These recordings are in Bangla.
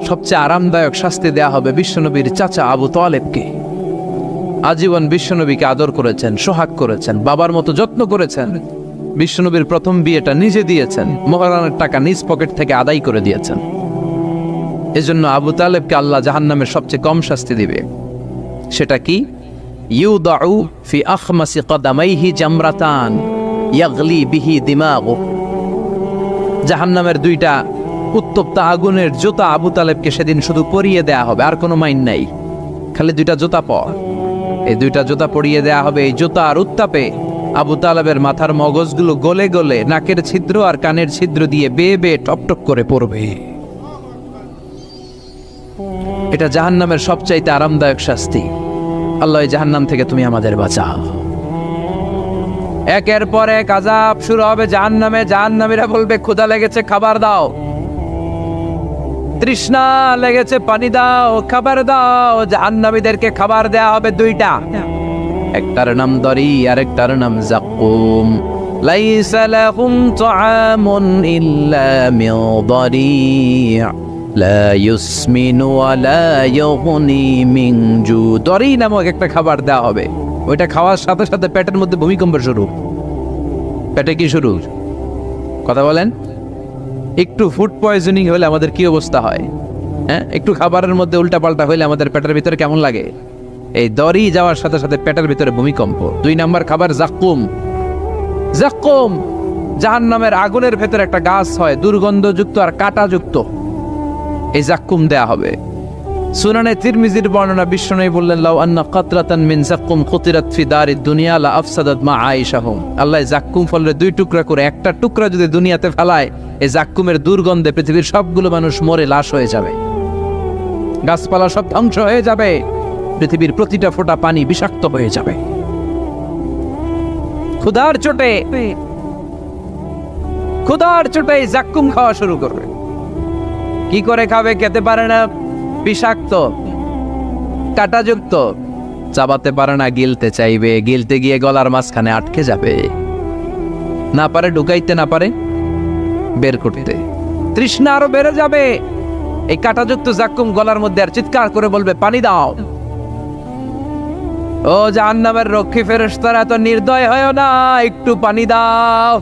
সবচেয়ে আরামদায়ক শাস্তি দেয়া হবে বিশ্বনবীর চাচা আবু তালেবকে। আজীবন বিশ্বনবীকে আদর করেছেন, সোহাগ করেছেন, বাবার মতো যত্ন করেছেন। বিশ্বনবীর প্রথম বিয়েটা নিজে দিয়েছেন, মোহরানের টাকা নিজ পকেট থেকে আদায় করে দিয়েছেন। এজন্য আবু তালেবকে আল্লাহ জাহান্নামের সবচেয়ে কম শাস্তি দিবে। সেটা কি? ইউদাউ ফি আখমাসি কদামাইহি জামরাতান ইয়াগলি বিহি দিমাগু। জাহান্নামের দুইটা উত্তপ্ত আগুনের জুতা আবু তালেবকে সেদিন শুধু পরিয়ে দেয়া হবে, আর কোনো মাইন নাই, খালি দুইটা জুতা পর। এই দুইটা জুতা পরিয়ে দেয়া হবে। এই জুতার উত্তাপে আবু তালেবের মাথার মগজগুলো গলে গলে নাকের ছিদ্র আর কানের ছিদ্র দিয়ে বেয়ে বেয়ে টপটপ করে পড়বে। এটা জাহান্নামের সবচাইতে আরামদায়ক শাস্তি। আল্লাহ এই জাহান্নাম থেকে তুমি আমাদের বাঁচাও। একের পর এক আযাব শুরু হবে জাহান্নামে। জাহান্নামীরা বলবে, ক্ষুধা লেগেছে, খাবার দাও। তৃষ্ণা লেগেছে, পানি দাও, খাবার দাও। জাহান্নামীদেরকে খাবার দেয়া হবে দুইটা, একটার নাম দরি আর একটার নাম যাকুম। লাইসা লাহুম তুআমুন ইল্লা মিন দরি' লা ইউসমিনু ওয়া লা ইউগনি মিন জু। দরি নামক একটা খাবার দেওয়া হবে। ওইটা খাওয়ার সাথে সাথে পেটের মধ্যে ভূমিকম্প শুরু। পেটে কি শুরু? কথা বলেন। একটু ফুড পয়জনিং হলে আমাদের কি অবস্থা হয়? হ্যাঁ, একটু খাবারের মধ্যে উল্টাপাল্টা হইলে আমাদের পেটের ভিতরে কেমন লাগে? এই দরি যাওয়ার সাথে সাথে পেটের ভিতরে ভূমিকম্প। 2 নাম্বার খাবার যাকুম। যাকুম জাহান্নামের আগুনের ভেতরে একটা গাছ হয়, দুর্গন্ধযুক্ত আর কাঁটাযুক্ত। এই যাকুম দেয়া হবে। সুনানে তিরমিজির বর্ণনা, বিশ্বনবী বললেন, লাউ আন্না কাতরাতান মিন যাকুম কুতিরাত ফি দারিদ দুনিয়া লা আফসাদাত মা আয়েশাহুম। আল্লাহ যাকুম ফলের 2 টুকরা করে একটা টুকরা যদি দুনিয়াতে ফেলায়, এই যাকুমের দুর্গন্ধে পৃথিবীর সবগুলো মানুষ মরে লাশ হয়ে যাবে, গাছপালা সব ধ্বংস হয়ে যাবে, পৃথিবীর প্রতিটা ফোঁটা পানি বিষাক্ত হয়ে যাবে। ক্ষুধার চোটে যাকুম খাওয়া শুরু করবে। কি করে খাবে? খেতে পারে না, বিষাক্ত, কাঁটাযুক্ত, চাবাতে পারে না, গিলতে চাইবে, গিলতে গিয়ে গলার মাঝখানে আটকে যাবে, না পারে ঢুকাইতে, না পারে বের করতে। তৃষ্ণা আরো বেড়ে যাবে। এই কাঁটাযুক্ত যাকুম গলার মধ্যে আর চিৎকার করে বলবে, পানি দাও। ও জাহান্নামের রক্ষী ফেরেশতারা, এত নির্দয় হয় না, একটু পানি দাও,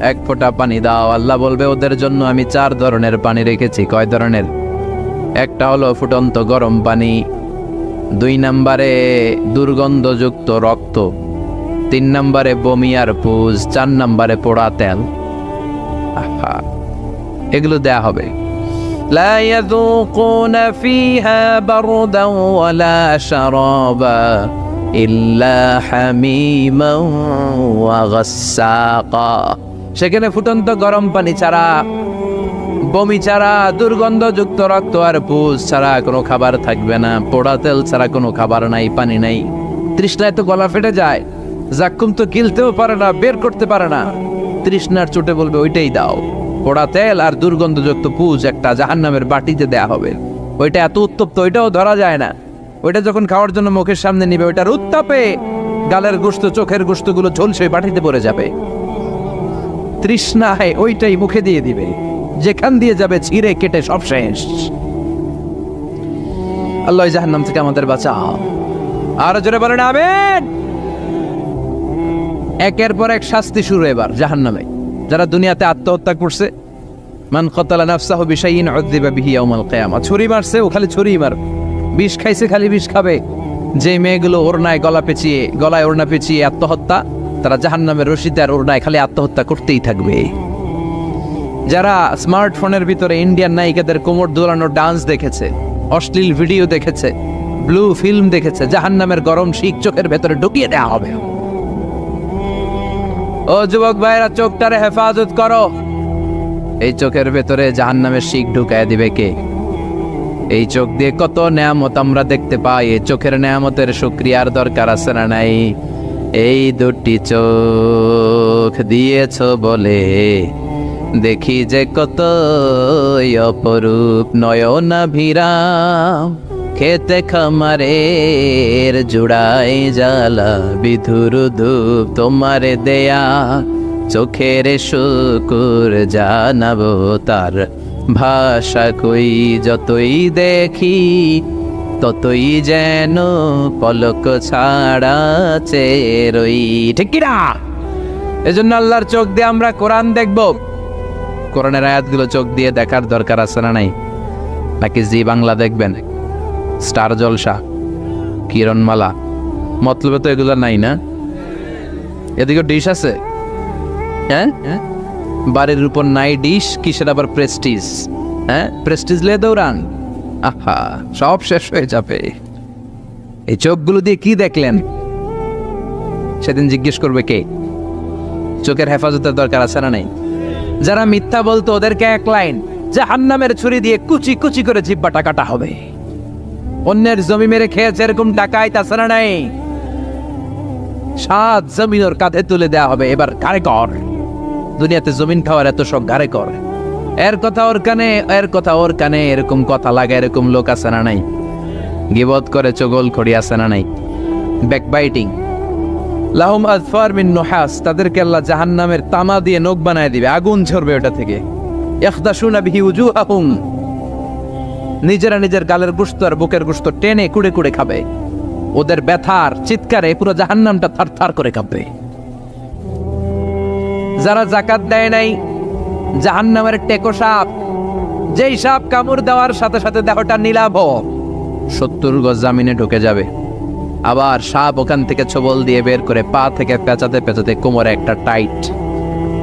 এক ফোঁটা পানি দাও। আল্লাহ বলবে, ওদের জন্য আমি 4 ধরনের পানি রেখেছি। কয় ধরনের? একটা হলো ফুটন্ত গরম পানি, 2 নম্বরে দুর্গন্ধযুক্ত রক্ত, 3 নম্বরে বমি আর পুজ, 4 নম্বরে পোড়া তেল। এগুলো দেয়া হবে। লা ইয়াযুকুনা ফিহা বারদান ওয়ালা শারাবা ইল্লা হামিমান ওয়া গাসসাকা। সেখানে ফুটন্ত গরম পানি ছাড়া, বমি ছাড়া, দুর্গন্ধযুক্ত রক্ত আর পুজ ছাড়া কোনো খাবার থাকবে না। পোড়া তেল ছাড়া কোনো খাবার নাই, পানি নাই। তৃষ্ণায় তো গলা ফেটে যায়। যাকুম তো গিলতেও পারে না, বের করতে পারে না। তৃষ্ণার চোটে বলবে, ওইটাই দাও। পোড়া তেল আর দুর্গন্ধযুক্ত পুজ একটা জাহান্নামের বাটিতে দেয়া হবে। ওইটা এত উত্তপ্ত, ওইটাও ধরা যায় না। ওইটা যখন খাওয়ার জন্য মুখের সামনে নিবে, ওইটার উত্তাপে গালের গোশত, চোখের গোশতগুলো ঝলসে বাটিতে পড়ে যাবে। তৃষ্ণায় ওইটাই মুখে দিয়ে দিবে, যেখান দিয়ে যাবে ছিঁড়ে কেটে সব শেষ। আল্লাহ জাহান্নাম থেকে আমাদের বাঁচাও। আর জোরে বলেন আমিন। একের পর এক শাস্তি শুরু এবার জাহান্নামে। যারা দুনিয়াতে আত্মহত্যা করছে, মান কাতালা নাফসাহু বিশাইইন উযযিবা বিহি ইয়াউমাল কিয়ামাহ। ছুরি মারছে, ও খালি ছুরি মার। বিষ খাইছে, খালি বিষ খাবে। যে মেয়েগুলো ওড়নায় গলায় ওড়না পেঁচিয়ে আত্মহত্যা, তারা জাহান্নামের রশিতে আর ওড়নায় খালি আত্মহত্যা করতেই থাকবে। যারা স্মার্টফোনের ভিতরে ইন্ডিয়ান নায়িকাদের কোমর দোলানো ডান্স দেখেছে, অশ্লীল ভিডিও দেখেছে, ব্লু ফিল্ম দেখেছে, জাহান্নামের গরম শিক চোখের ভেতরে ঢুকিয়ে দেওয়া হবে। ও যুবক ভাইরা, চোখটারে হেফাজত করো। এই চোখের ভেতরে জাহান্নামের শিক ঢুকায় দিবে কে? এই চোখ দিয়ে কত নেয়ামত আমরা দেখতে পাই। এই চোখের নেয়ামতের শুকরিয়ার দরকার আছে না নাই? এই 2টি চোখ দিয়েছ বলে দেখি যে কত অপরূপ নয়নাভিরাম। খেতে খামারের জুড়াই জ্বালা বিধুর ধূপ, তোমারে দেয়া চোখের শুকুর জানাবো তার ভাষা কই যতই দেখি ততই যেন পলক ছাড়া চেয়ে রই। ঠিক কিনা? এজন্য আল্লাহর চোখ দিয়ে আমরা কোরআন দেখব। কোরআনের আয়াতগুলো চোখ দিয়ে দেখার দরকার আছে না নাই? নাকি জি বাংলা দেখবেন, স্টার জলসা, কিরণমালা? মতলবে তো এগুলো নাই না? এদিকে ডিশ আছে, হ্যাঁ? বাড়ির উপর নাই ডিশ, কিসের আবার প্রেস্টিজ? হ্যাঁ, প্রেস্টিজ লে দৌড়ান, আহা সব শেষ হয়ে যাবে। এই চোখগুলো দিয়ে কি দেখলেন? সেদিন জিজ্ঞেস করবে কে? চোখের হেফাজতের দরকার আছে না নাই? যারা মিথ্যা বলতো ওদেরকে এক লাইন, জাহান্নামের ছুরি দিয়ে কুচি কুচি করে জিহ্বাটা কাটা হবে। অন্যের জমি মেরে খেয়েছে এরকম ডাকাইত আছে না নাই? 7 জমিন ওর কাঁধে তুলে দেওয়া হবে, এবার ঘাড়ে কর। দুনিয়াতে জমিন খাওয়ার এত শখ, ঘাড়ে কর। এর কথা ওর কানে, এর কথা ওর কানে, এরকম কথা লাগে এরকম লোক আছে না নাই? গিবত করে চগল খড়ি আছে না নাই? ব্যাকবাইটিং। লাহুম আযফার মিন নুহাস, তাদেরকে আল্লাহ জাহান্নামের তামা দিয়ে নখ বানায় দিবে, আগুন ঝরবে ওটা থেকে। ইখদাশুনা বিহি উজুহাহুম, নিজেরা নিজের গালের গোশত আর বুকের গোশত টেনে কুড়ে কুড়ে খাবে। ওদের ব্যথার চিৎকারে পুরো জাহান্নামটা থারথার করে কাঁপবে। যারা যাকাত দেয় নাই, জাহান্নামের টেকো সাপ, যেই সাপ কামড় দেওয়ার সাথে সাথে দেহটা নীলাভ 70 গজ জামিনে ঢুকে যাবে। আবার সাপ ওখান থেকে ছোবল দিয়ে বের করে পা থেকে পেঁচাতে পেঁচাতে কোমরে একটা টাইট,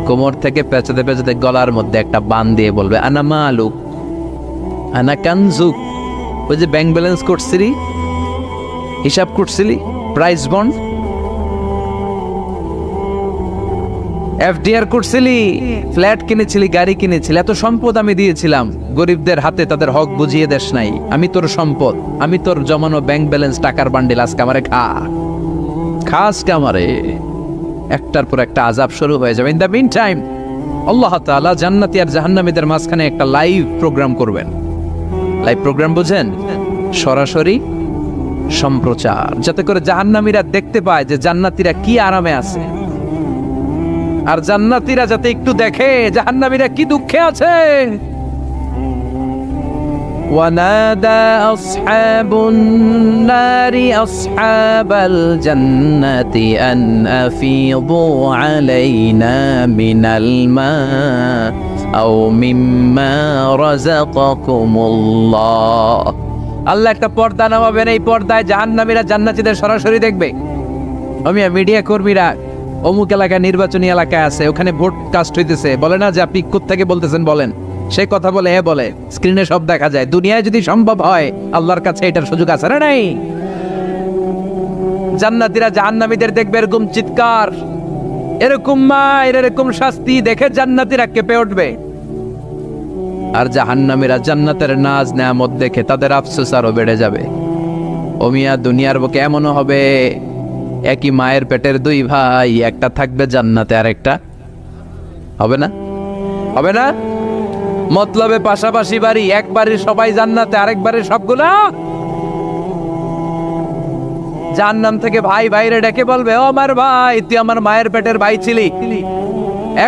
কোমর থেকে পেঁচাতে পেঁচাতে গলার মধ্যে একটা বান দিয়ে বলবে আনা মালুক আনা কানজুক। ওই যে ব্যাংক ব্যালেন্স করছিলি, হিসাব করছিলি, প্রাইস বন্ড, এফডিআর করছিলি, ফ্ল্যাট কিনেছিলি, গাড়ি কিনেছিলি, এত সম্পদ আমি দিয়েছিলাম, গরিবদের হাতে তাদের হক বুঝিয়ে দেশ নাই। আমি তোর সম্পদ, আমি তোর জমানো ব্যাংক ব্যালেন্স টাকার বান্ডিল, আজকে আমারে খাস কামারে। একটার পর একটা আযাব শুরু হয়ে যাবে। ইন দ্য মিন টাইম আল্লাহ তাআলা জান্নাতি আর জাহান্নামীদের মাঝখানে একটা লাইভ প্রোগ্রাম করবেন। লাইভ প্রোগ্রাম বুঝেন? সরাসরি সম্প্রচার, যাতে করে জাহান্নামীরা দেখতে পায় যে জান্নাতীরা কি আরামে আছে, আর জান্নাতীরা যাতে একটু দেখে জাহান্নামীরা কি দুঃখে আছে। ওয়ানাদা আসহাবুন নারি আসহাবাল জান্নাতি আন আফিদু আলাইনা মিনাল মা আও মিম্মা রাযাকাকুমুল্লাহ। আল্লাহ একটা পর্দা নামাবেন, এই পর্দায় জাহান্নামীরা জান্নাতীদের সরাসরি দেখবে। আমি মিডিয়া কর্মীরা অমুক এলাকায় নির্বাচনী এলাকায় আছে, ওখানে ভোট কাস্ট হইতেছে, বলে না যে আপনি কোত্থেকে বলতেছেন বলেন, সেই কথা বলে এ বলে, স্ক্রিনে সব দেখা যায়। দুনিয়ায় যদি সম্ভব হয়, আল্লাহর কাছে এটার সুযোগ আছে না নাই? জান্নাতীরা জাহান্নামীদের দেখবে এরকম চিৎকার, এরকম মায়ের, এরকম শাস্তি দেখে জান্নাতীরা কেঁপে উঠবে। আর জাহান্নামীরা জান্নাতের নাজ নেয়ামত দেখে তাদের আফসোস আরো বেড়ে যাবে। ও মিয়া, দুনিয়ার বুকে এমনও হবে একই মায়ের পেটের 2 ভাই, একটা থাকবে জান্নাতে আর একটা হবে না, হবে না? মতলবে পাশাপাশি বাড়ি, এক বাড়ির সবাই জান্নাতে, আরেক বাড়ির সবগুলা জাহান্নাম থেকে ভাই ভাইরে ডেকে বলবে, ও আমার ভাই, তুই আমার মায়ের পেটের ভাই ছিলি,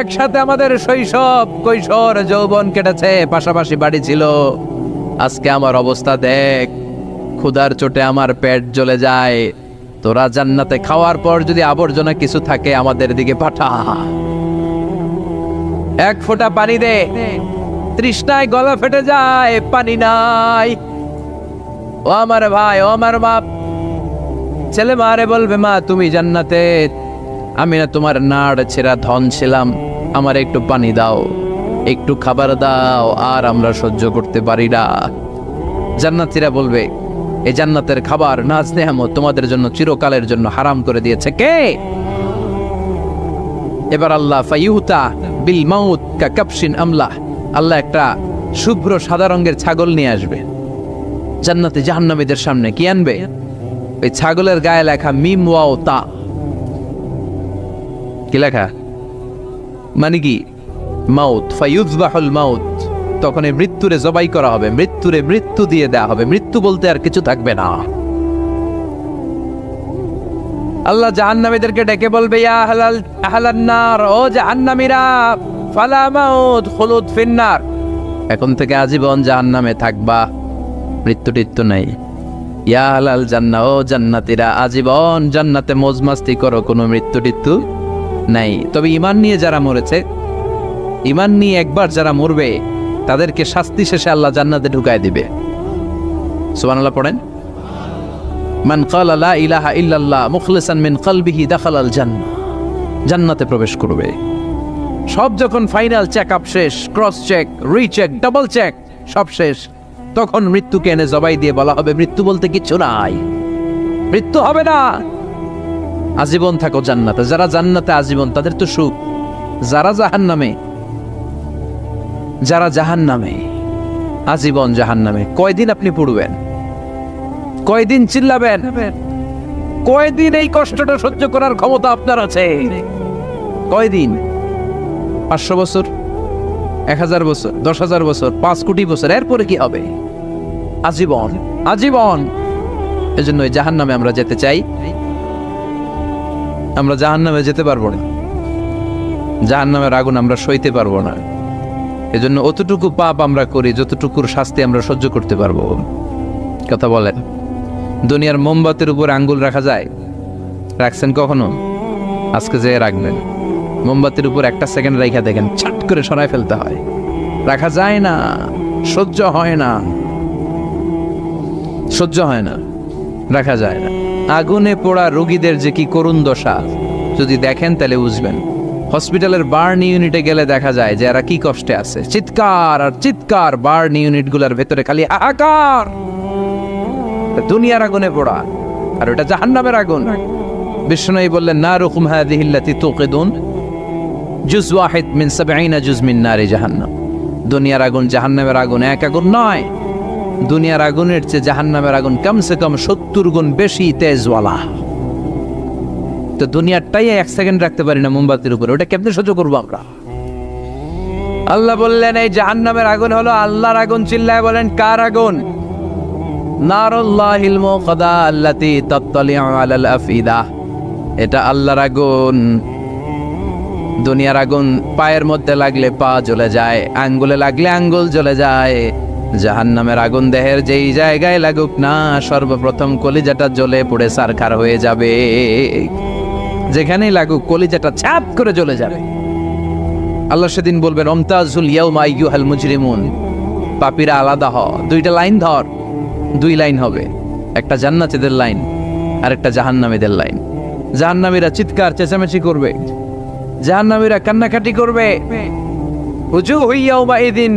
একসাথে আমাদের শৈশব কৈশোর যৌবন কেটেছে, পাশাপাশি বাড়ি ছিল, আজকে আমার অবস্থা দেখ, ক্ষুধার চোটে আমার পেট জ্বলে যায়, তোরা জান্নাতে খাওয়ার পর যদি আবর্জনা কিছু থাকে আমাদের দিকে পাঠা, এক ফোঁটা পানি দে, তৃষ্ণায় গলা ফেটে যায়, পানি নাই। ও আমার ভাই, ও আমার বাপ, ছেলে মারে বলবে, মা তুমি জান্নাতে, আমি না তোমার নাড় ছেঁড়া ধন ছিলাম, আমার একটু পানি দাও, একটু খাবার দাও, আর আমরা সহ্য করতে পারি না। জান্নাতীরা বলবে, এই জান্নাতের খাবার নাজ নেয়ামত তোমাদের জন্য চিরকালের জন্য হারাম করে দিয়েছে কে? এবার আল্লাহ ফায়ুতা বিল মাউত কা কাবশিন আমলা, আল্লাহ একটা শুভ্র সাদা রঙের ছাগল নিয়ে আসবে জান্নাতে জাহান্নামীদের সামনে। কি আনবে? ওই ছাগলের গায়ে লেখা মিম ওয়াও তা। কি লেখা? মানে কি? মাউত, ফায়ুযবাহুল মাউত। তখন এই মৃত্যুরে জবাই করা হবে, মৃত্যুরে মৃত্যু দিয়ে দেওয়া হবে, মৃত্যু বলতে আর কিছু থাকবে না। আল্লাহ জাহান্নামীদেরকে ডেকে বলবে, ইয়া আহলান নার, ও জাহান্নামীরা, ফালা মাউত খুলুদ ফিন্নার, এখন থেকে আজীবন জাহান্নামে থাকবা, মৃত্যু টিত্যু নাই। ইয়া আহলাল জান্নাহ, ও জান্নাতীরা আজীবন জান্নাতে মজমাস্তি করো, কোনো মৃত্যু টিত্যু নাই। তবে ঈমান নিয়ে যারা মরেছে, ঈমান নিয়ে একবার যারা মরবে, তাদেরকে শাস্তি শেষে আল্লাহ জান্নাতে ঢুকায় দিবে। সুবহানাল্লাহ পড়েন। মান ক্বালা লা ইলাহা ইল্লাল্লাহ মুখলিসান মিন কলবিহি দাখালাল জান্নাহ, জান্নাতে প্রবেশ করবে। সব যখন ফাইনাল চেক আপ শেষ, cross check, recheck, double check সব শেষ, তখন মৃত্যুকে এনে জবাই দিয়ে বলা হবে মৃত্যু বলতে কিছু নাই, মৃত্যু হবে না, আজীবন থাকো জান্নাতে। যারা জান্নাতে আজীবন তাদের তো সুখ। যারা জাহান্নামে, যারা জাহান্নামে আজীবন জাহান্নামে, কয়দিন আপনি পড়বেন? কয়দিন চিল্লাবেন? কয়দিন এই কষ্টটা সহ্য করার ক্ষমতা আপনার আছে? কয়দিন? 500 বছর, 1000 বছর, 10,000 বছর, 5 কোটি বছর, এরপরে কি হবে? আজীবন, আজীবন। এজন্য ওই জাহান্নামে আমরা যেতে চাই? আমরা জাহান্নামে যেতে পারবো না, জাহান্নামের আগুন আমরা সইতে পারবো না। এজন্য অতটুকু পাপ আমরা করি যতটুকুর শাস্তি আমরা সহ্য করতে পারবো। কথা বলেন। দুনিয়ার মোমবাতির উপর আঙ্গুল রাখা যায়? রাখছেন কখনো? আজকে যে রাখবেন, মোমবাতির উপর 1 সেকেন্ড রাখা দেখেন, ছাট করে সরাই ফেলতে হয়। রাখা যায় না, সহ্য হয় না, সহ্য হয় না, রাখা যায় না। আগুনে পোড়া রোগীদের যে কি করুণ দশা যদি দেখেন তাহলে বুঝবেন। হসপিটালের বার্ন ইউনিটে গেলে দেখা যায় যে এরা কি কষ্টে আছে, চিৎকার আর চিৎকার, বার্ন ইউনিট গুলার ভেতরে খালি হাহাকার। দুনিয়ার আগুনে পোড়া, আর ওটা জাহান্নামের আগুন। বিষ্ণু বললেন নারুকুম হাযিহিল্লাতী তুকিদুন জুজ ওয়াহিদ মিন 70 জুজ মিন নারি জাহান্নাম। দুনিয়ার আগুন জাহান্নামের আগুন এক আগুন নয়, দুনিয়ার আগুনের চেয়ে জাহান্নামের আগুন কমসে কম 70 গুণ বেশি তেজওয়ালা। তো দুনিয়ারটাই 1 সেকেন্ড রাখতে পারি না মোমবাতির উপরে, ওটা কেমনে সহ্য করবো আমরা? আল্লাহ বললেন এই জাহান্নামের আগুন হলো আল্লাহর আগুন। চিল্লায় বলেন কার আগুন? নারুল্লাহিল মুকাদা আল্লাতী তাত্তালিউ আলাল আফিদা। এটা আল্লাহর আগুন। দুনিয়ার আগুন পায়ের মধ্যে লাগলে পা জ্বলে যায়, আঙ্গুলে লাগলে আঙ্গুল জ্বলে যায়। জাহান্নামের আগুন দেহের যেই জায়গায় লাগুক না, সর্বপ্রথম কলিজাটা জ্বলে পুড়ে সারখার হয়ে যাবে। যেখানেই লাগুক কলিজাটা ছাপ করে জ্বলে যাবে। আল্লাহ সেদিন বলবেন আমতাজুল ইয়াউমা আইয়ুহাল মুজরিমুন, পাপীরা আলাদা হ। 2টা লাইন ধর, 2 লাইন হবে, একটা জান্নাতীদের লাইন আর একটা জাহান্নামীদের লাইন। জাহান্নামীরা চিৎকার চেঁচামেচি করবে, জাহান্নামীরা কান্নাকাটি করবে। উজুহু ইয়াউমাইযিন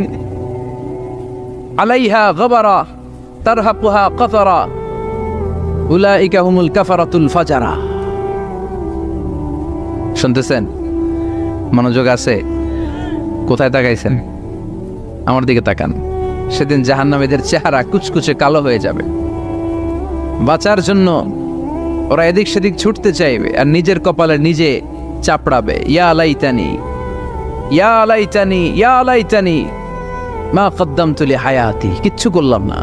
আলাইহা গাবারা তারহাকুহা কাতারা উলাইকা হুমুল কাফারাতুল ফাজারা। শুনতেছেন? মনোযোগ আছে? কোথায় তাকাইছেন? আমার দিকে তাকান। সেদিন জাহান্নামীদের চেহারা কুচকুচে কালো হয়ে যাবে। বাঁচার জন্য ওরা এদিক সেদিক ছুটতে চাইবে আর নিজের কপালে নিজে চাপড়াবে। ইয়া লাইতানি, ইয়া লাইতানি, ইয়া লাইতানি মা কদ্দামতু লি হায়াতি। কিচ্ছু করলাম না,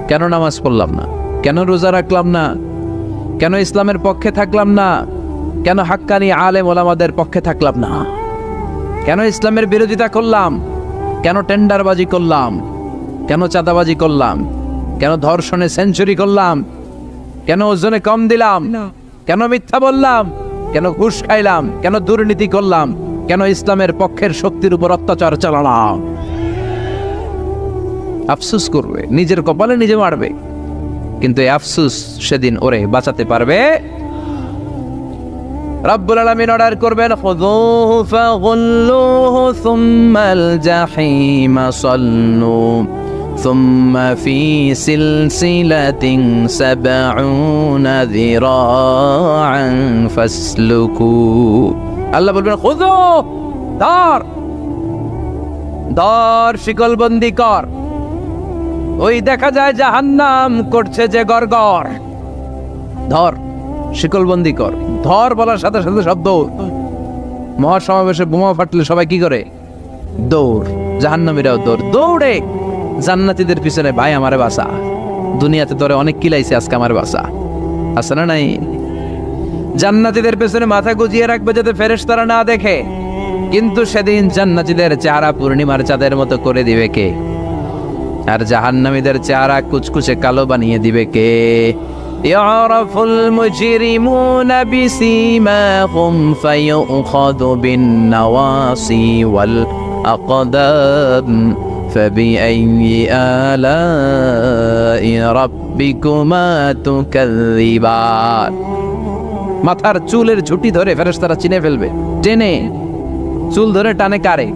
কেন নামাজ পড়লাম না, কেন রোজা রাখলাম না, কেন ইসলামের পক্ষে থাকলাম না, কেন হাক্কানি আলেম ওলামাদের পক্ষে থাকলাম না, কেন ইসলামের বিরোধিতা করলাম, কেন টেন্ডারবাজি করলাম, কেন চাঁদাবাজি করলাম, কেন ধর্ষণে সেঞ্চুরি করলাম, কেন ওজনে কম দিলাম, কেন মিথ্যা বললাম, কেন ঘুষ খাইলাম, কেন দুর্নীতি করলাম, কেন ইসলামের পক্ষের শক্তির উপর অত্যাচার চালালাম। আফসোস করবে, নিজের কপালে নিজে মারবে। কিন্তু এই আফসোস সেদিন ওরে বাঁচাতে পারবে? রব্বুল আলামিন অর্ডার করবেন খুযুহু ফাগুল্লুহু সুম্মাল জাহিমা সাল্লু সুম্মা ফি সিলসিলাতিন 70 যিরাআন ফাসলুকু। আল্লাহ বলবেন খুযু, ধর ধর, শিকলবন্দি কর। ওই দেখা যায় জাহান্নাম করছে যে গড়গড়, ধর শিকলবন্দি কর। ধর বলার সাথে সাথে সব দৌড়। মহাসমাবেশে বোমা ফাটলে সবাই কি করে? দৌড়। জাহান্নামীরাও দৌড়, দৌড়ে জান্নাতীদের পিছনে, ভাই আমারে বাঁচা, দুনিয়াতে তোরে অনেক কিলাইছে, আজকে আমার বাঁচা। আছে না নাই? জান্নাতীদের পেছনে মাথা গুজিয়ে রাখবে যাতে ফেরেশতারা না দেখে। কিন্তু সেদিন জান্নাতীদের চেহারা পূর্ণিমার চাঁদের মতো করে দিবে কে? আর জাহান্নামীদের চেহারা কুচকুচে কালো বানিয়ে দিবে কে? ইয়ারাফুল মুজরিমুনা বিসীমাহুম ফায়ুখাযু বিন নাওয়াসি ওয়াল আকদাম ফাবিআইয়ি আলাই রাব্বিকুমা তুকাযযিবান। মাথার চুলের ঝুঁটি ধরে ফেরেশতারা চিনে ফেলবে, টেনে চুল ধরে টানে কারে?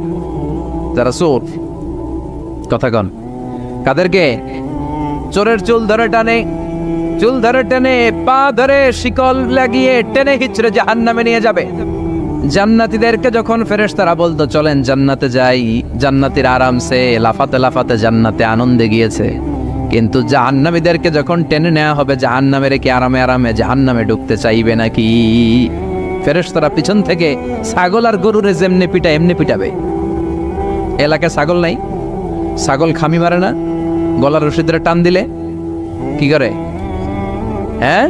যারা চোর। কথা কন, কাদেরকে? চোরের চুল ধরে টানে, চুল ধরে টেনে পা ধরে শিকল লাগিয়ে টেনে হিচড়ে জাহান্নামে নিয়ে যাবে। জান্নাতীদেরকে যখন ফেরেশতারা বলতো চলেন জান্নাতে যাই, জান্নাতীরা আরামসে লাফাতে লাফাতে জান্নাতে আনন্দে গিয়েছে। কিন্তু জাহান্নামীদেরকে যখন টেনে নেওয়া হবে জাহান্নামের, কি আরামে আরামে জাহান্নামে ঢুকতে চাইবে নাকি? ফেরেশতারা পিছন থেকে ছাগল আর গরুরে যেমনি পিটায় এমনি পিটাবে। এলাকায় ছাগল নাই? ছাগল খামি মারে না? গলার রশি ধরে টান দিলে কি করে? হ্যাঁ,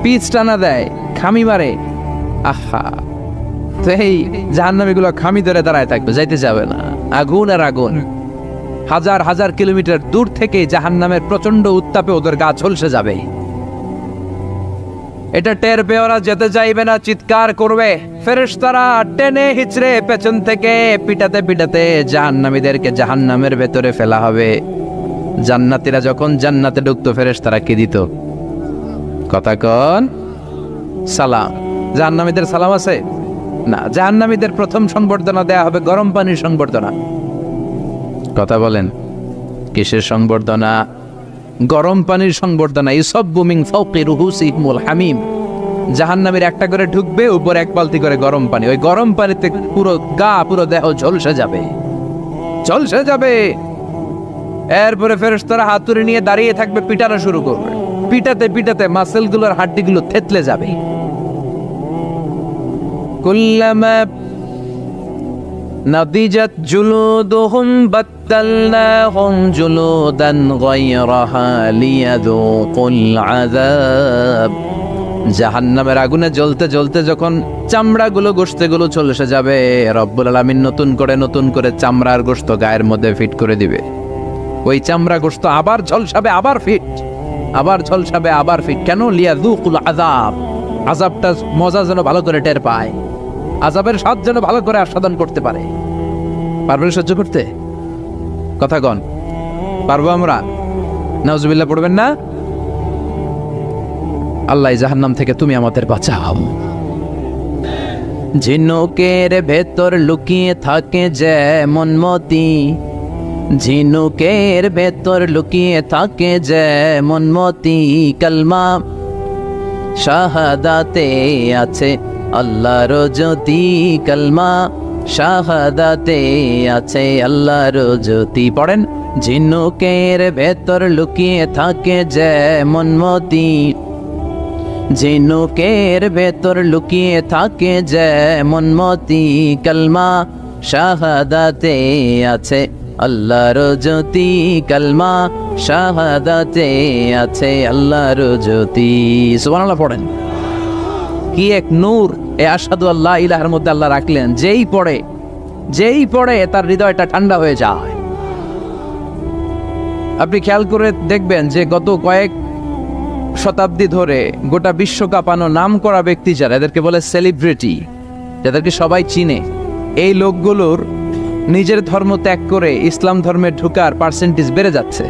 পিচ টানা দেয়, খামি মারে। আহা, তো এই জাহান্নামীগুলো খামি ধরে দাঁড়ায় থাকবে, যাইতে যাবে না। আগুন আর আগুন, হাজার হাজার কিলোমিটার দূর থেকে জাহান্নামের প্রচন্ড উত্তাপে ওদের গা ঝলসে যাবে। এটা টের পেয়ে ওরা যেতে চাইবে না, চিৎকার করবে। ফেরেশতারা টেনে হিচড়ে পেছন থেকে পিটাতে পিটাতে জাহান্নামীদেরকে জাহান্নামের ভেতরে ফেলা হবে। জান্নাতীরা যখন জান্নাতে ঢুকতো ফেরেশতারা কি দিত? কথা কন, সালাম। জাহান্নামীদের সালাম আছে না? জাহান্নামীদের প্রথম সংবর্ধনা দেয়া হবে গরম পানির সংবর্ধনা। কথা বলেন, কিসের সংবর্ধনা? গরম পানির সংবর্ধনা। ইউসাব্বু মিন ফাওকি রুহুসিহিমুল হামিম। জাহান্নামীর একটা করে ঢুকবে, উপরে এক বালতি করে গরম পানি। ওই গরম পানিতে পুরো গা, পুরো দেহ ঝলসে যাবে, ঝলসে যাবে। এরপরে ফেরেশতারা হাতুড়ি নিয়ে দাঁড়িয়ে থাকবে, পিটানো শুরু করবে। পিটাতে পিটাতে মাসেলগুলোর হাড্ডিগুলো থেতলে যাবে। কুল্লামা নাদিজাত জুলুদুহুম বাদদালনাহুম জুলুদান গায়রাহা লিয়াযুকুল আযাব। জাহান্নামের আগুনে জ্বলতে জ্বলতে যখন চামড়াগুলো, গোশতগুলো ঝলসে যাবে, রব্বুল আলামিন নতুন করে চামড়ার গোশত গায়ের মধ্যে ফিট করে দিবে। ওই চামড়া গোশত আবার ঝলসাবে, আবার ফিট, আবার ঝলসাবে, আবার ফিট। কেন? লিয়াযুকুল আযাব। আযাবটা মজা যেন ভালো করে টের পায়, আযাবের স্বাদ যেন ভালো করে আস্বাদন করতে পারে। পারবেন সহ্য করতে? কথা কন, পারবো আমরা? নাউজুবিল্লাহ পড়বেন না? আল্লাহ জাহান্নাম থেকে তুমি আমাদের বাঁচাও। ঝিনুকের ভেতর লুকিয়ে থাকে যেমন মতি, ঝিনুকের ভেতর লুকিয়ে থাকে যেমন মতি, কালমা শাহাদাতে আছে আল্লাহর জ্যোতি, কালমা শাহাদাতে আছে আল্লাহর জ্যোতি। পড়েন, ঝিনুকের ভেতর লুকিয়ে থাকে যেমন মতি, ঝিনুকের ভেতর লুকিয়ে থাকে যেমন মতি, কালমা শাহাদাতে আছে আল্লাহর জ্যোতি, কালমা শাহাদাতে আছে আল্লাহর জ্যোতি। সুবহানাল্লাহ পড়েন। কি এক নূর এ আশহাদু আল্লা ইলাহার মধ্যে আল্লাহ রাখলেন। যেই পড়ে তার হৃদয়টা ঠান্ডা হয়ে যায়। আপনি খেয়াল করে দেখবেন যে গত কয়েক শতাব্দী ধরে গোটা বিশ্ব কাঁপানো নাম করা ব্যক্তি যারা, এদেরকে বলে সেলিব্রিটি, যাদেরকে সবাই চিনে, এই লোকগুলোর নিজের ধর্ম ত্যাগ করে ইসলাম ধর্মে ঢোকার পার্সেন্টেজ বেড়ে যাচ্ছে।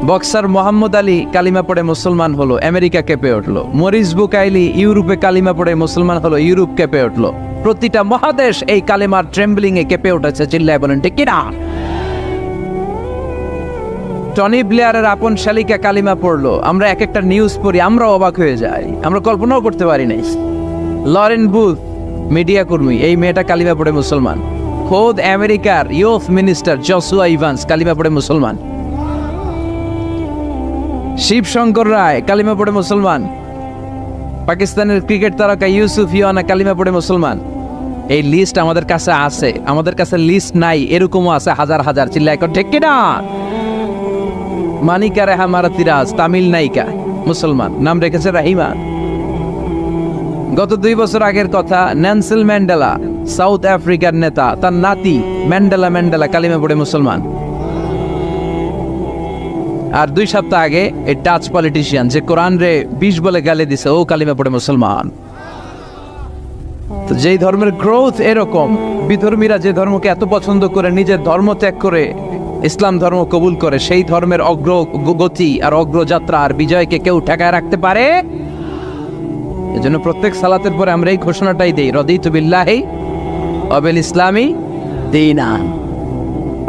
বক্সার মোহাম্মদ আলী কালিমা পড়ে মুসলমান হলো, আমেরিকা কেঁপে উঠলো। মরিস বুকাইলি ইউরোপে কালিমা পড়ে মুসলমান হলো, ইউরোপ কেঁপে উঠলো। প্রতিটা মহাদেশ এই কালিমার ট্রেম্বলিং এ কেঁপে উঠেছে। চিল্লায় বলেন ঠিক কিনা? টনি ব্লেয়ারের আপন শালিকা কালিমা পড়লো। আমরা এক একটা নিউজ পড়ি, আমরা অবাক হয়ে যাই, আমরা কল্পনাও করতে পারি নাই। লরেন বুথ মিডিয়া কর্মী, এই মেয়েটা কালিমা পড়ে মুসলমান। খোদ আমেরিকার ইউথ মিনিস্টার জসুয়া ইভান্স কালিমা পড়ে মুসলমান। শিবশঙ্কর রায় কালিমা পড়ে মুসলমান। পাকিস্তানের ক্রিকেট তারকা ইউসুফ ইওয়ানা কালিমা পড়ে মুসলমান। এই লিস্ট আমাদের কাছে আছে, আমাদের কাছে লিস্ট নাই এরকমও আছে হাজার হাজার। চিল্লায় এখন ঠিক কিনা? মানিকা রেহা মারাতিরাজ তামিল নায়িকা, মুসলমান, নাম রেখেছে রাহিমা। গত 2 বছর আগের কথা, নেলসন ম্যান্ডেলা সাউথ আফ্রিকার নেতা, তার নাতি ম্যান্ডেলা কালিমা পড়ে মুসলমান। আর 2 সপ্তাহ আগে এই টাচ পলিটিশিয়ান যে কোরআন রে 20 বলে গালি দিছে, ও কালিমা পড়ে মুসলমান। তো যেই ধর্মের গ্রোথ এরকম, বিধর্মীরা যে ধর্মকে এত পছন্দ করে নিজের ধর্ম ত্যাগ করে ইসলাম ধর্ম কবুল করে, সেই ধর্মের অগ্রগতি আর অগ্রযাত্রা আর বিজয়কে কেউ ঠেকায় রাখতে পারে? এজন্য প্রত্যেক সালাতের পরে আমরা এই ঘোষণাটাই দেই, রদিতু বিল্লাহি ওয়া বিল ইসলামি দীনা।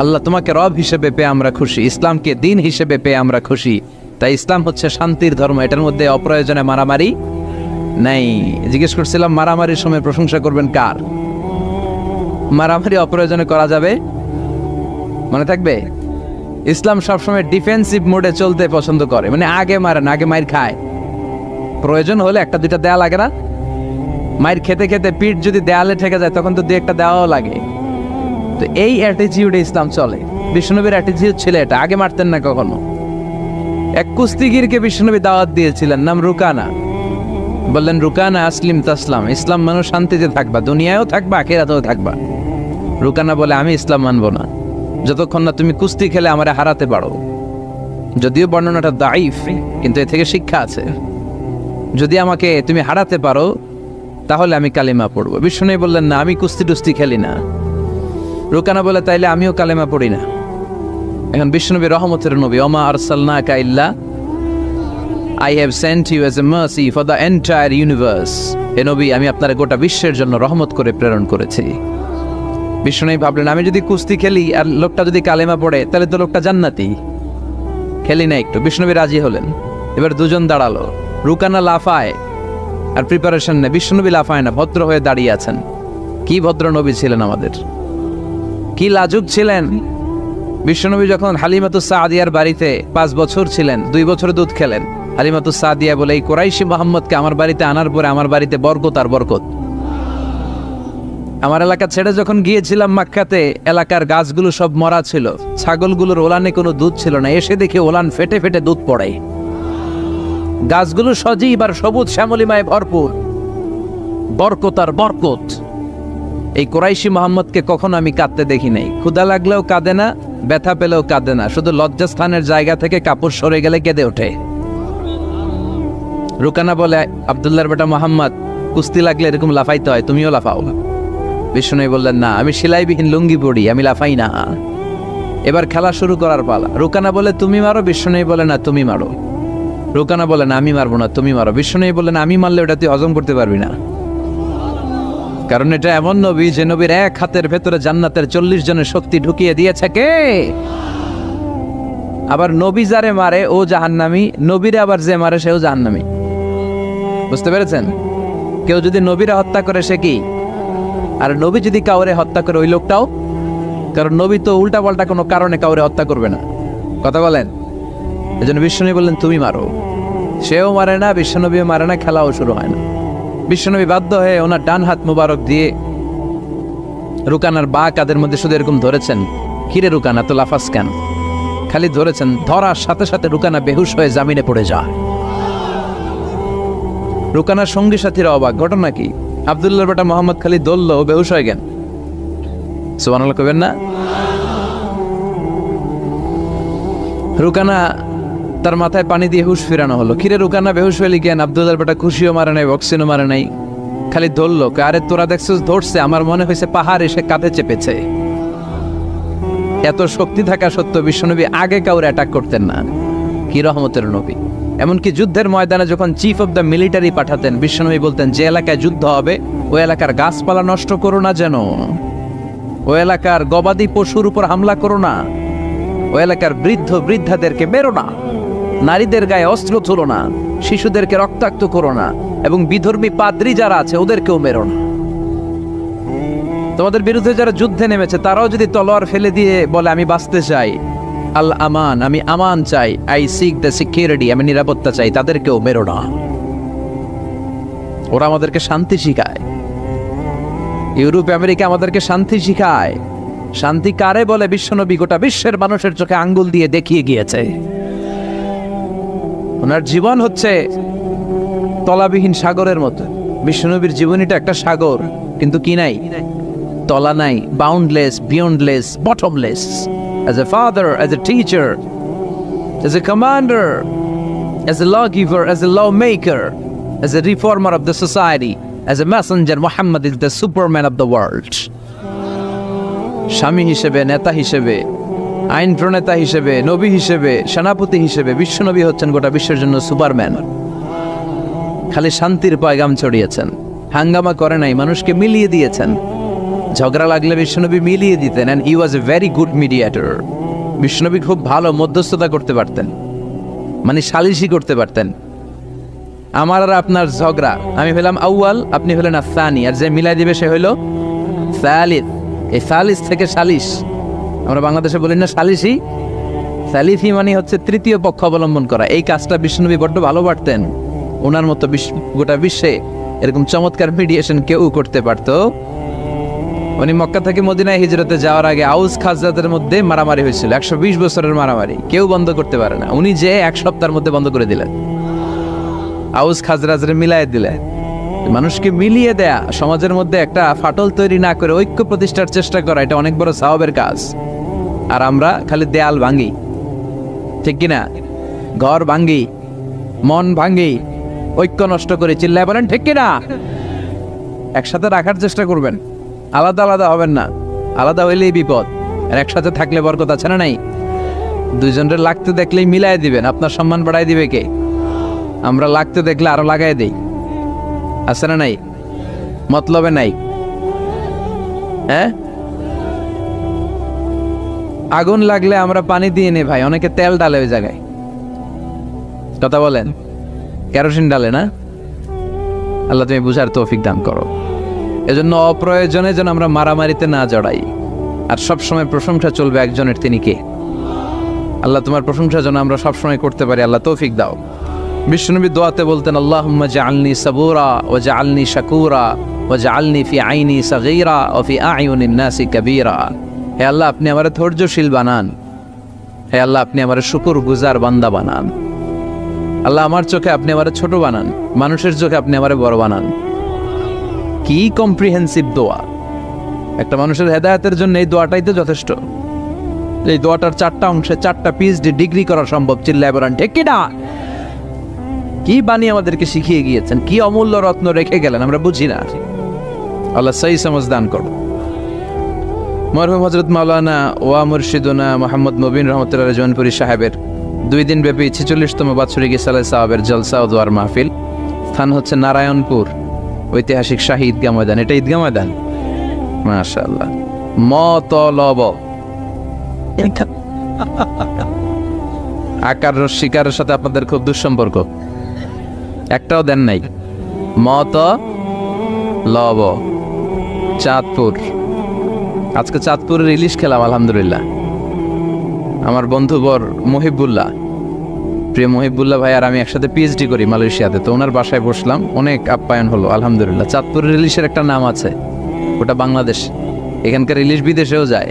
আল্লাহ তোমাকে রব হিসেবে পেয়ে আমরা খুশি, ইসলামকে দিন হিসেবে পেয়ে আমরা খুশি। তাই ইসলাম হচ্ছে শান্তির ধর্ম, এটার মধ্যে অপ্রয়োজনে মারামারি নাই। জিজ্ঞেস করছিলাম মারামারির সময় প্রশংসা করবেন কার? মারামারি অপ্রয়োজনে করা যাবে, মনে থাকবে। ইসলাম সবসময় ডিফেন্সিভ মোডে চলতে পছন্দ করে, মানে আগে মারেন, আগে মাইর খায়। প্রয়োজন হলে একটা দুইটা দেয়া লাগে না? মাইর খেতে খেতে পিঠ যদি দেয়ালে ঠেকে যায় তখন তো 2-1টা দেওয়াও লাগে। তো এই অ্যাটিটিউডে ইসলাম চলে। বিষ্ণুনবীর অ্যাটিটিউড ছিল এটা, আগে মারতেন না কখনো। এক কুস্তিগিরকে বিষ্ণুনবী দাওয়াত দিয়েছিলেন, নাম রুকানা। বললেন, রুকানা আসলিম তাসলাম, ইসলাম মানুষ শান্তিতে থাকবা, দুনিয়ায়ও থাকবা, আখিরাতেও থাকবা। রুকানা বলে, আমি ইসলাম মানবো না যতক্ষণ না তুমি কুস্তি খেলে আমারে হারাতে পারো। যদিও বর্ণনাটা দাইফ, কিন্তু এ থেকে শিক্ষা আছে। যদি আমাকে তুমি হারাতে পারো তাহলে আমি কালিমা পড়বো। বিষ্ণুনবী বললেন, না, আমি কুস্তি টুস্তি খেলি না। রুকানা বলে, তাইলে আমিও কালিমা পড়ি না। এখন বিষ্ণুনবী রহমতের নবী, ওমা আরসালনাকা ইল্লা I have sent you as a mercy for the entire universe. হে নবী, আমি আপনার গোটা বিশ্বের জন্য রহমত করে প্রেরণ করেছি। বিষ্ণুনবী ভাবলেন, আমি যদি কুস্তি খেলি আর লোকটা যদি কালেমা পড়ে তাহলে তো লোকটা জান্নাতি, খেলি না একটু। বিষ্ণুনবী রাজি হলেন। এবার দুজন দাঁড়ালো, রুকানা লাফায় আর প্রিপারেশন নেয়, বিষ্ণুনবী লাফায় না, ভদ্র হয়ে দাঁড়িয়ে আছেন। কি ভদ্র নবী ছিলেন আমাদের, কি লাজুক ছিলেন। বিষ্ণুনবী যখন হালিমাতুস সাদিয়ার বাড়িতে 5 বছর ছিলেন, 2 বছর দুধ খেলেন। হালিমাতুস সাদিয়া বলে, এই কুরাইশি মুহাম্মদকে আমার বাড়িতে আনার পরে আমার বাড়িতে বরকত আর বরকত। আমার এলাকা ছেড়ে যখন গিয়েছিলাম মক্কাতে, এলাকার গাছগুলো সব মরা ছিল, ছাগলগুলোর ওলানে কোনো দুধ ছিল না। এসে দেখে ওলান ফেটে ফেটে দুধ পড়ে, গাছগুলো সজীব আর সবুজ শ্যামলিমায় ভরপুর, বরকত আর বরকত। এই কুরাইশি মুহাম্মদকে কখনো আমি কাঁদতে দেখি নাই। ক্ষুধা লাগলেও কাঁদে না, ব্যথা পেলেও কাঁদে না, শুধু লজ্জাস্থানের জায়গা থেকে কাপড় সরে গেলে কেঁদে ওঠে। রুকানা বলে, আব্দুল্লাহর বেটা মোহাম্মদ, কুস্তি লাগলে এরকম লাফাইতে হয়, তুমিও লাফাও। বিষ্ণুনবী বললেন, না, আমি সেলাইবিহীন লুঙ্গি পড়ি, আমি লাফাই না। এবার খেলা শুরু করার পালা। রুকানা বলে, তুমি মারো। বিষ্ণুনবী বলে, না, তুমি মারো। রুকানা বলে, না, আমি মারবো না, তুমি মারো। বিষ্ণুনবী বললেন, আমি মারলে ওটা তুই হজম করতে পারবি না, কারণ এটা এমন নবী যে নবীর এক হাতের ভেতরে জান্নাতের 40 জনের শক্তি ঢুকিয়ে দিয়েছে কে? আবার নবী যারে মারে ও জাহান্নামী, নবীরে আবার যে মারে সেও জাহান্নামী। বুঝতে পেরেছেন? কেউ যদি নবীরে হত্যা করে সে কি, আর নবী যদি কাউরে হত্যা করে ওই লোকটাও, কারণ নবী তো উল্টা পাল্টা কোনো কারণে কাউরে হত্যা করবে না। কথা বলেন? এজন্য বিষ্ণুনবী বললেন, তুমি মারো। সেও মারে না, বিশ্বনবীও মারে না, খেলাও শুরু হয় না। বিশ্বনবী বাধ্য হয়ে ওনার ডান হাত মুবারক দিয়ে রুকানার বা কাদের মধ্যে শুধু এরকম ধরেছেন। কিরে রুকানা, তো লাফাস কেন? খালি ধরেছেন, ধরার সাথে সাথে রুকানা বেহুশ হয়ে জামিনে পড়ে যায়। রুকানার সঙ্গী সাথীরা অবাক, ঘটনা কি? আব্দুল্লাহর বেটা মোহাম্মদ খালি দলল, বেহুশ হয়ে গেন। সুবহানাল্লাহ কইবেন না? রুকানা তার মাথায় পানি দিয়ে হুশ ফিরানো হলো। কিরে রুকানা, বেহুশ হয়ে গেন? আব্দুল্লাহর বেটা খুশিও মারে নাই, বক্সিনও মারে নাই, খালি ধরলো। আরে তোরা দেখছিস ধরছে, আমার মনে হয়েছে পাহাড় এসে কাঁধে চেপেছে। এত শক্তি থাকা সত্ত্বেও বিশ্বনবী আগে কাউরে অ্যাটাক করতেন না। কি রহমতের নবী! এমনকি যুদ্ধের ময়দানে যখন চিফ অফ দ্য মিলিটারি পাঠাতেন, বিশ্বনবী বলতেন, যে এলাকায় যুদ্ধ হবে ওই এলাকার গাছপালা নষ্ট করো না, যেন ওই এলাকার গবাদি পশুর উপর হামলা করো না, ওই এলাকার বৃদ্ধ বৃদ্ধাদেরকে মেরো না, নারীদের গায়ে অস্ত্র তুলো না, শিশুদেরকে রক্তাক্ত করো না, এবং বিধর্মী পাদ্রী যারা আছে ওদেরকেও মেরো না। তোমাদের বিরুদ্ধে যারা যুদ্ধে নেমেছে তারাও যদি তলোয়ার ফেলে দিয়ে বলে, আমি বাঁচতে চাই, আল আমান, আমি আমান চাই, আই সিক দ্য সিকিউরিটি, আমি নিরাপত্তা চাই, তাদেরকেও মেরো না। ওরা আমাদেরকে শান্তি শিখায়। ইউরোপ আমেরিকা আমাদেরকে শান্তি শিখায়। শান্তি কারে বলে বিশ্বনবী গোটা বিশ্বের মানুষের চোখে আঙ্গুল দিয়ে দেখিয়ে গিয়েছে। ওনার জীবন হচ্ছে তলাবিহীন সাগরের মতো, বিশ্বনবীর জীবনীটা একটা সাগর, কিন্তু কি নাই, তলা নাই, boundless, beyondless, bottomless. As a father, as a teacher, as a commander, as a lawgiver, as a lawmaker, as a reformer of the society, as a messenger, Muhammad is the superman of the world. স্বামী হিসেবে, নেতা হিসেবে, আইন প্রণেতা হিসেবে, নবী হিসেবে, সেনাপতি হিসেবে বিশ্বনবী হচ্ছেন গোটা বিশ্বের জন্য সুপারম্যান। খালি শান্তির পয়গাম ছড়িয়েছেন, হাঙ্গামা করে নাই, মানুষকে মিলিয়ে দিয়েছেন। ঝগড়া লাগলে বিশ্বনবী মিলিয়ে দিতেন, and he was a very good mediator. বিশ্বনবী খুব ভালো মধ্যস্থতা করতে পারতেন, মানে সালিশি করতে পারতেন। আমার আর আপনার ঝগড়া, আমি হলাম আউয়াল, আপনি হলেন আসানি, আর যে মিলাই দিবে সে হইল সালিস। এই সালিস থেকে সালিশ, আমরা বাংলাদেশে বলি না সালিসি, সালিসি মানে হচ্ছে তৃতীয় পক্ষ অবলম্বন করা। এই কাজটা বিশ্বনবী বড্ড ভালো পারতেন। ওনার মতো গোটা বিশ্বে এরকম চমৎকার মিডিয়েশন কেউ করতে পারতো। উনি মক্কা থেকে মদিনায় হিজরতে যাওয়ার আগে আউস খাজরাতের মধ্যে মারামারি হয়েছিল, 120 বছরের মারামারি, কেউ বন্ধ করতে পারে না। উনি যে 1 সপ্তাহের মধ্যে বন্ধ করে দিলেন, আউস খাজরাজের মিলায় দিলেন। মানুষকে মিলিয়ে দেয়া, সমাজের মধ্যে একটা ফাটল তৈরি না করে ঐক্য প্রতিষ্ঠার চেষ্টা করা, এটা অনেক বড় সওয়াবের কাজ। আর আমরা খালি দেয়াল ভাঙি, ঠিক কিনা? ঘর ভাঙি, মন ভাঙি, ঐক্য নষ্ট করে, চিল্লায় বলেন ঠিক কিনা? একসাথে রাখার চেষ্টা করবেন, আলাদা আলাদা হবেন না। আলাদা হইলেই বিপদ, আর একসাথে থাকলে বরকত আছে না নাই? দুইজনের লাগতে দেখলেই মিলাই দিবেন, আপনার সম্মান বাড়াই দিবে কে? আমরা লাগতে দেখলে আরো লাগাই দেই, আছে না নাই? মতলবে নাই। হ্যাঁ, আগুন লাগলে আমরা পানি দিয়ে নে ভাই, অনেকে তেল ডালে ওই জায়গায়, কথা বলেন, কেরোসিন ডালে না। আল্লাহ তুমি বুঝার তৌফিক দান করো। এজন্য অপ্রয়োজনে যেন আমরা মারামারিতে না জড়াই। আর সবসময় প্রশংসা চলবে একজনের, তিনি কে? আল্লাহ তোমার প্রশংসা যেন আমরা সবসময় করতে পারি, আল্লাহ তৌফিক দাও। বিশ্বনবী দোয়াতে বলতেন, আল্লাহুম্মা জাআলনি সাবুরা ওয়া জাআলনি শাকুরা ওয়া জাআলনি ফি আইনি সাগীরা ওয়া ফি আ'য়ুনিন নাসি কাবীরা। হে আল্লাহ, আপনি আমারে ধৈর্যশীল বানান। হে আল্লাহ, আপনি আমারে শুকরগুজার বান্দা বানান। আল্লাহ, আমার চোখে আপনি আমারে ছোট বানান, মানুষের চোখে আপনি আমারে বড় বানান। কি কম্প্রিহেন্সিভ দোয়া! একটা মানুষের হেদায়েতের জন্য এই দোয়াটাই তো যথেষ্ট। এই দোয়াটার 4টা অংশে 4টা পিএইচডি ডিগ্রি করা সম্ভব, চিল্লায় বলেন ঠিক কিনা? কি বাণী আমাদেরকে শিখিয়ে গিয়েছেন, কি অমূল্য রত্ন রেখে গেলেন, আমরা বুঝি না। আল্লাহ সহি সমঝ দান করো। মরহুম হযরত মাওলানা ওয়া মুর্শিদুনা মুহাম্মদ মুবিন রহমতুল্লাহ জৌনপুরী সাহেবের 2 দিন ব্যাপী 46তম বাৎসরিক ইসালে সাহাবের জলসা ও দোয়ার মাহফিল। স্থান হচ্ছে নারায়ণপুর ঐতিহাসিক শাহী ঈদগাহ ময়দান। এটা ঈদগাহ ময়দান, মাশাআল্লাহ। মতলব আকার শিকারের সাথে আপনাদের খুব দুঃসম্পর্ক, একটাও দেন নাই। মতলব চাঁদপুর। আজকে চাঁদপুরের ইলিশ খেলাম আলহামদুলিল্লাহ। আমার বন্ধুবর মহিবুল্লাহ, প্রিয় মহিবুল্লাহ ভাই আর আমি একসাথে পিএইচডি করি মালয়েশিয়াতে, তো ওনার বাসায় বসলাম, অনেক আপ্যায়ন হলো আলহামদুলিল্লাহ। চাঁদপুরের ইলিশের একটা নাম আছে, ওটা বাংলাদেশ, এখানকার ইলিশ বিদেশেও যায়,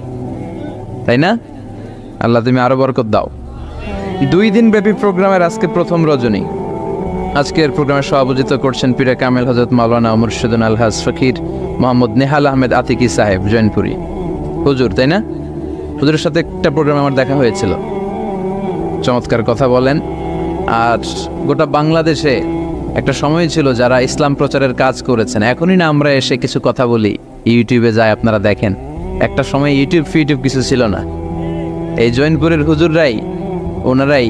তাই না? আল্লাহ তুমি আরো বরকত দাও। 2 দিন ব্যাপী প্রোগ্রামের আজকে প্রথম রজনী। আজকের প্রোগ্রামে সভাপতিত্ব করছেন পীরে কামেল হযরত মাওলানা মুর্শিদুন আলহাজ ফকির মোহাম্মদ নেহাল আহমেদ আতিকি সাহেব জৈনপুরী হুজুর, তাই না? হুজুরের সাথে একটা প্রোগ্রামে আমার দেখা হয়েছিল, চমৎকার কথা বলেন। আর গোটা বাংলাদেশে একটা সময় ছিল যারা ইসলাম প্রচারের কাজ করেছেন, এখনই না আমরা এসে কিছু কথা বলি, ইউটিউবে যায় আপনারা দেখেন। একটা সময় ইউটিউব কিছু ছিল না। এই জৈনপুরের হুজুররাই, ওনারাই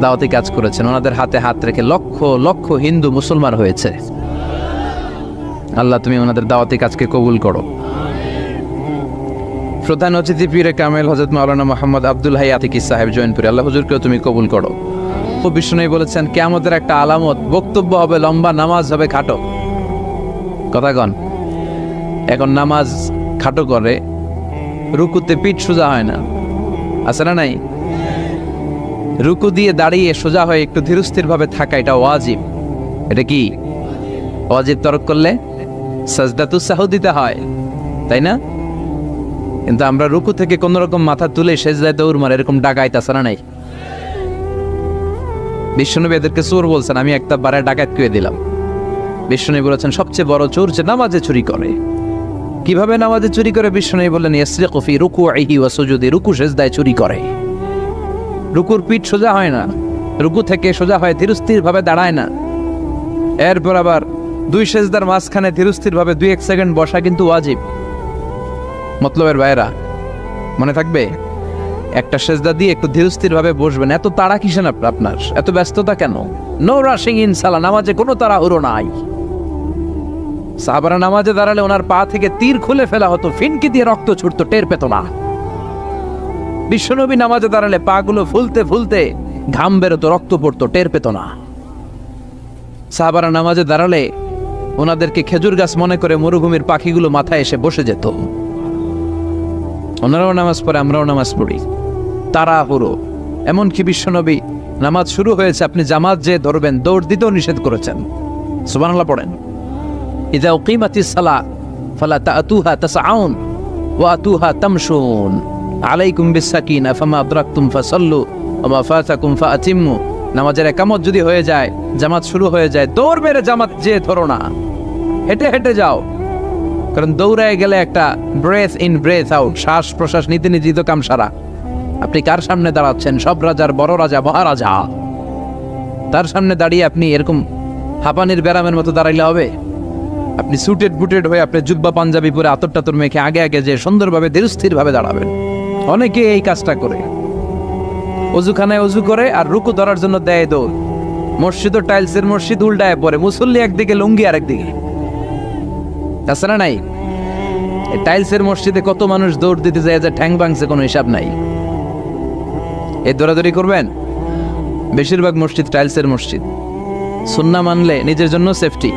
দাওয়াতি কাজ করেছেন, ওনাদের হাতে হাত রেখে লক্ষ লক্ষ হিন্দু মুসলমান হয়েছে। আল্লাহ তুমি ওনাদের দাওয়াতি কাজকে কবুল করো। প্রধান অতিথি পীরে কামেল হযরত মাওলানা মুহাম্মদ আব্দুল হাই আতিকি সাহেব জৈনপুরী, আল্লাহ হুজুরকেও তুমি কবুল করো। বিষ্ণুই বলেছেন কিয়ামতের একটা আলামত, বক্তব্য হবে লম্বা, নামাজ হবে খাটো। কথা কন, এখন নামাজ খাটো করে, রুকুতে পিঠ সোজা হয় না, আছে না নাই? রুকু দিয়ে দাঁড়িয়ে সোজা হয়ে একটু ধীরস্থির ভাবে থাকা, এটা ওয়াজিব। এটা কি ওয়াজিব? তরক করলে সাজদাতুস সাহু দিতে হয়, তাই না? কিন্তু আমরা রুকু থেকে কোন রকম মাথা তুলে সেজদায় দৌড় মারে, এরকম ডাকাইত আছে না নাই? বিশ্বনবী এদেরকে চোর বলছেন, আমি একটা বারে ডাকাত করে দিলাম। বিষ্ণু বলেছেন সবচেয়ে বড় চোর যে নামাজে চুরি করে। কিভাবে নামাজে চুরি করে? বিষ্ণু বললেন ইয়াসরিকু ফি রুকুইহি ওয়া সুজুদি, রুকু সেজদায় চুরি করে। রুকুর পিঠ সোজা হয় না, রুকু থেকে সোজা হয় ধীরস্থির ভাবে দাঁড়ায় না। এরপর আবার দুই সেজদার মাঝখানে ধীরস্থির ভাবে 2-1 সেকেন্ড বসা কিন্তু ওয়াজিব। মতলবের ভাইরা মনে থাকবে, একটা সেজদা দিয়ে একটু ধীরস্থির ভাবে বসবেন। এত তাড়া কিসেন আপনার, এত ব্যস্ততা কেন? নো রাশিং ইন সালাহ, নামাজে কোনো তাড়াহুড়ো নাই। সাহাবারা নামাজে দাঁড়ালে ওনার পা থেকে তীর খুলে ফেলা হতো, ফিনকি দিয়ে রক্ত ছুটতো, টের পেত না। বিশ্বনবী নামাজে দাঁড়ালে পা গুলো ফুলতে ফুলতে ঘাম বেরোতো, রক্ত পড়তো, টের পেত না। সাহাবারা নামাজে দাঁড়ালে ওনাদেরকে খেজুর গাছ মনে করে মরুভূমির পাখিগুলো মাথায় এসে বসে যেত। ওনারাও নামাজ পড়ে, আমরাও নামাজ পড়ি, তাড়াহুড়ো। এমনকি বিশ্বনবী নামাজ শুরু হয়েছে, আপনি জামাত যে ধরবেন, দৌড় দিতেও নিষেধ করেছেন। সুবহানাল্লাহ পড়েন। ইযা উকিমাতিস সালাহ ফালা তাআতুহা তাসআউন ওয়া আতুহা তামশুন আলাইকুম বিসসাকিনা ফামা আদরাকতুম ফাসাল্লু ওয়া মা ফাতাকুম ফাআতিম্মু। নামাজের একামত যদি হয়ে যায়, জামাত শুরু হয়ে যায়, দৌড় মেরে জামাত যে ধরো না, হেঁটে হেঁটে যাও। কারণ দৌড়ায় গেলে একটা ব্রেথ ইন ব্রেথ আউট, শ্বাস প্রশ্বাস নিতে নিতে তো কাম সারা। আপনি কার সামনে দাঁড়াচ্ছেন? সব রাজার বড় রাজা, মহারাজা। তার সামনে দাঁড়িয়ে আপনি এরকম হাঁপানির ব্যারামের মতো দাঁড়াইলে হবে? আপনি সুটেড বুটেড হয়ে, আপনি জুব্বা পাঞ্জাবি পরে আতর টাতর মেখে আগে আগে যে সুন্দরভাবে ধীরস্থির ভাবে দাঁড়াবেন। অনেকে এই কাজটা করে, অজুখানায় অজু করে আর রুকু ধরার জন্য দেয় দৌড়। মসজিদ ও টাইলসের মসজিদ, উল্টায় পড়ে, মুসল্লি একদিকে, লুঙ্গি আরেকদিকে। তাছাড়া নাই, টাইলসের মসজিদে কত মানুষ দৌড় দিতে যায় যে ঠ্যাং ভাঙছে, কোনো হিসাব নাই। এই দৌড়াদৌড়ি করবেন? বেশিরভাগ মসজিদ টাইলসের মসজিদ। সুন্নাহ মানলে নিজের জন্য সেফটি,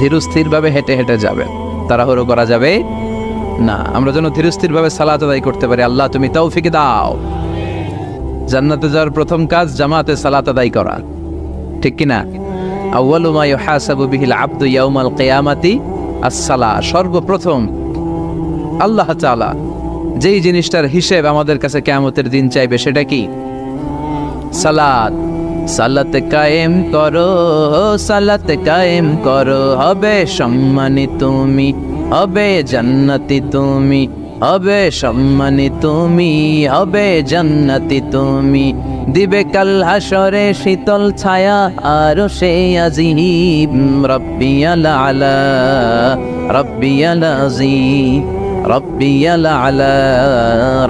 ধীরস্থির ভাবে হেঁটে হেঁটে যাবে, তাড়াহুড়ো করা যাবে না। আমরা যেন ধীরস্থির ভাবে সালাত আদায় করতে পারি। আল্লাহ তুমি তৌফিক দাও। জান্নাতে যাওয়ার প্রথম কাজ জামাতে সালাত আদায় করা, ঠিক কিনা? আউয়ালু মা ইউহাসাবু বিহিল আবদু ইয়াউমাল কিয়ামাতি আস-সালাহ। সর্বপ্রথম আল্লাহ তাআলা যেই জিনিসটার হিসেব আমাদের কাছে কিয়ামতের দিন চাইবে, সেটা কি? সালাত। সালাত কায়েম করো, সালাত কায়েম করো, হবে সম্মানী তুমি, হবে জান্নাতি তুমি, হবে সম্মানী তুমি, হবে জান্নাতি তুমি। দিবে কাল হাসরে শীতল ছায়া আরশে আজিম, রব্বিয়াল আলা রব্বিয়াল আযীম, রব্বিয়াল আলা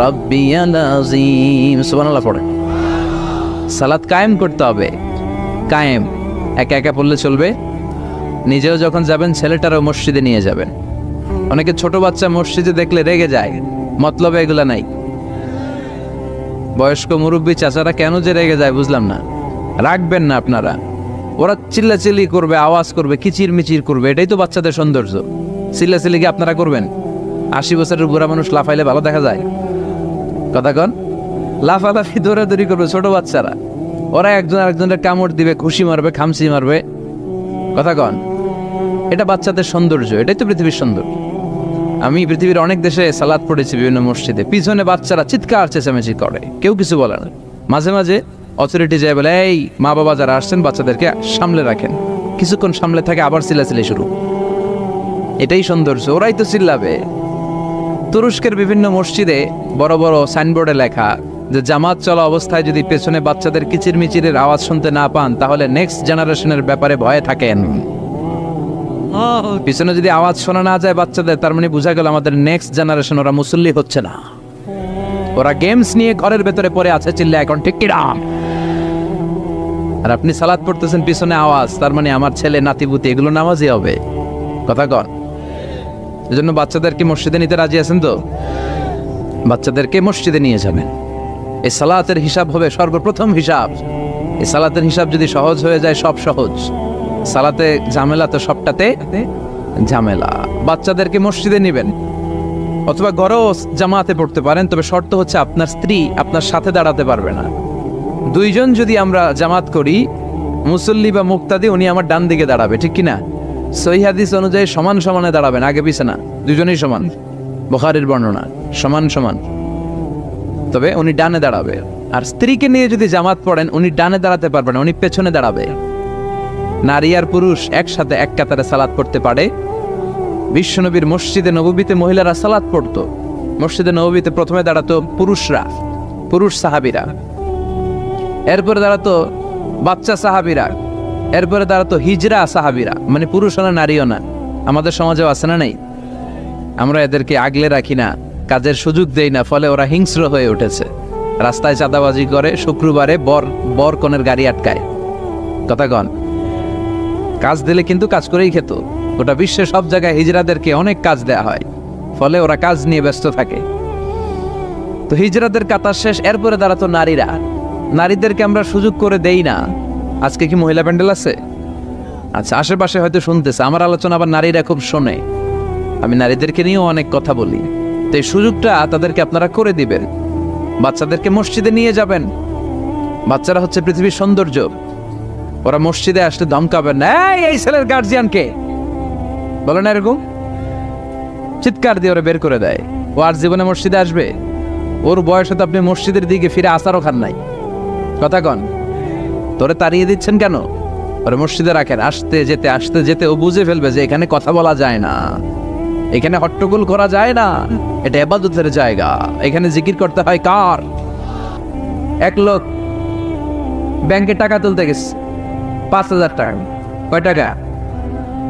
রব্বিয়াল আযীম। সুবহানাল্লাহ পড়ে। সালাত কায়েম করতে হবে। কায়েম একা একা পড়লে চলবে? নিজেও যখন যাবেন ছেলেটারও মসজিদে নিয়ে যাবেন। অনেকে ছোট বাচ্চা মসজিদে দেখলে রেগে যায়, মতলবে এগুলা নাই। বয়স্ক মুরব্বী চাচারা কেন যে রেগে যায় বুঝলাম না। রাখবেন না আপনারা, ওরা চিল্লাচিল্লি করবে, আওয়াজ করবে, কিচির মিচির করবে, এটাই তো বাচ্চাদের সৌন্দর্য। চিল্লাচিল্লি কি আপনারা করবেন? 80 বছরের বুড়া মানুষ লাফাইলে ভালো দেখা যায়? কথা কন। লাফালাফি দৌড়াদৌড়ি করবে ছোট বাচ্চারা, ওরা একজন আরেকজনের কামড় দিবে, খুশি মারবে, খামসি মারবে। কথা কন। এটা বাচ্চাদের সৌন্দর্য, এটাই তো পৃথিবীর সৌন্দর্য। আমি পৃথিবীর অনেক দেশে সালাত পড়েছি, বিভিন্ন মসজিদে পিছনে বাচ্চারা চিৎকার চেঁচামেচি করে, কেউ কিছু বলে না। মাঝে মাঝে অথরিটি যায় বলে, এই মা বাবা যারা আসছেন বাচ্চাদেরকে সামলে রাখেন। কিছুক্ষণ সামলে থাকে, আবার চিল্লাচিল্লি শুরু। এটাই সৌন্দর্য, ওরাই তো চিল্লাবে। তুরস্কের বিভিন্ন মসজিদে বড় বড় সাইনবোর্ডে লেখা যে জামাত চলা অবস্থায় যদি পেছনে বাচ্চাদের কিচিরমিচিরের আওয়াজ শুনতে না পান, তাহলে নেক্সট জেনারেশনের ব্যাপারে ভয়ে থাকেন। পিছনে যদি আওয়াজ শোনা না যায় বাচ্চাদের, তার মানে বোঝা গেল আমাদের নেক্সট জেনারেশন ওরা মুসল্লি হচ্ছে না, ওরা গেমস নিয়ে ঘরের ভেতরে পড়ে আছে, চিল্লা এখন ঠিক কিনা। আর আপনি সালাত পড়তেছেন, পিছনে আওয়াজ, তার মানে আমার ছেলে নাতিপুতি এগুলো নামাজি হবে। কথা কন। এজন্য বাচ্চাদেরকে মসজিদে নিতে রাজি আছেন তো? বাচ্চাদেরকে মসজিদে নিয়ে যাবেন। এই সালাতের হিসাব হবে সর্বপ্রথম হিসাব। এই সালাতের হিসাব যদি সহজ হয়ে যায়, সব সহজ। সালাতে ঝামেলা তো সবটাতে ঝামেলা। বাচ্চাদেরকে মসজিদে নিবেন, অথবা ঘরেও জামাতে পড়তে পারেন, তবে শর্ত হচ্ছে আপনার স্ত্রী আপনার সাথে দাঁড়াতে পারবে না। দুইজন যদি আমরা জামাত করি, মুসল্লি বা মুক্তাদি, উনি আমার ডান দিকে দাঁড়াবে, ঠিক কিনা? সহিহ হাদিস অনুযায়ী সমান সমানে দাঁড়াবেন, আগে পিছে না, দুজনেই সমান। বুখারীর বর্ণনা, সমান সমান। তবে উনি ডানে দাঁড়াবে। আর স্ত্রীকে নিয়ে যদি জামাত পড়েন, উনি ডানে দাঁড়াতে পারবেন, উনি পেছনে দাঁড়াবে। নারী আর পুরুষ একসাথে এক কাতারে সালাত পড়তে পারে। বিশ্বনবীর মসজিদে নববীতে মহিলারা সালাত পড়তো। মসজিদে নববীতে প্রথমে দাঁড়াতো পুরুষ সাহাবীরা, এরপরে দাঁড়াতো বাচ্চা সাহাবীরা, এরপরে দাঁড়াতো হিজরা সাহাবীরা, মানে পুরুষও না নারীও না। আমাদের সমাজেও আছে না নেই? আমরা এদেরকে আগলে রাখি না, কাজের সুযোগ দেই না, ফলে ওরা হিংস্র হয়ে উঠেছে। রাস্তায় চাঁদাবাজি করে, শুক্রবারে বর কনের গাড়ি আটকায়। কথা কন, কাজ দিলে কিন্তু কাজ করেই খেত। গোটা বিশ্বে সব জায়গায় হিজরাদেরকে অনেক কাজ দেয়া হয়, ফলে ওরা কাজ নিয়ে ব্যস্ত থাকে। তো হিজরাদের কাতার শেষ, এরপরে দাঁড়াতো নারীরা। নারীদেরকে আমরা সুযোগ করে দেই না। আজকে কি মহিলা প্যান্ডেল আছে? আচ্ছা, আশেপাশে হয়তো শুনতেছে। আমার আলোচনা আবার নারীরা খুব শোনে, আমি নারীদেরকে নিয়েও অনেক কথা বলি। তো এই সুযোগটা তাদেরকে আপনারা করে দিবেন। বাচ্চাদেরকে মসজিদে নিয়ে যাবেন। বাচ্চারা হচ্ছে পৃথিবীর সৌন্দর্য। ওরা মসজিদে আসলে ধমকাবেন না, এই ছেলের গার্জিয়ানকে বলে না, এরকম চিৎকার দিয়ে ওরা বের করে দেয়। ও আর জীবনে মসজিদে আসবে? ওর বয়সে তো আপনি মসজিদের দিকে ফিরে আসারও খান নাই। কথা কন, তোরে তাড়িয়ে দিচ্ছেন কেন? ওরা মসজিদে রাখেন। আসতে যেতে ও বুঝে ফেলবে যে এখানে কথা বলা যায় না, এখানে হট্টগোল করা যায় না, এটা ইবাদতের জায়গা, এখানে জিকির করতে হয় কার? এক লোক ব্যাংকে টাকা তুলতে গেছে, 5,000 টাকা। কয় টাকা?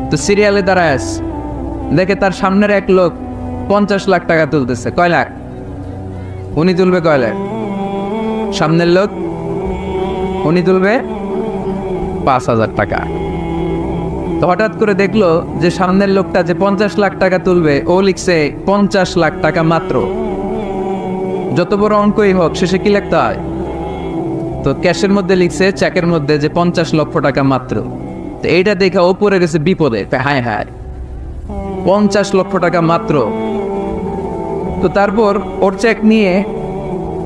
তো সিরিয়ালে দাঁড়ায় আছে, দেখে তার সামনের এক লোক 50 লাখ টাকা তুলতেছে। কয় লাখ? উনি তুলবে কয় লাখ? সামনের লোক উনি তুলবে 5,000 টাকা। তো হঠাৎ করে দেখলো যে সামনের লোকটা যে 50 লাখ টাকা তুলবে, ও লিখছে 50 লাখ টাকা মাত্র। যত বড় অঙ্কই হোক, শেষে কি লিখতে হয়? তো ক্যাশের মধ্যে লিখছে, চেকের মধ্যে, যে 50 লক্ষ টাকা মাত্র। তো এইটা দেখে ও পড়ে গেছে বিপদে। হায় হায়, 50 লক্ষ টাকা মাত্র। তো তারপর ওর চেক নিয়ে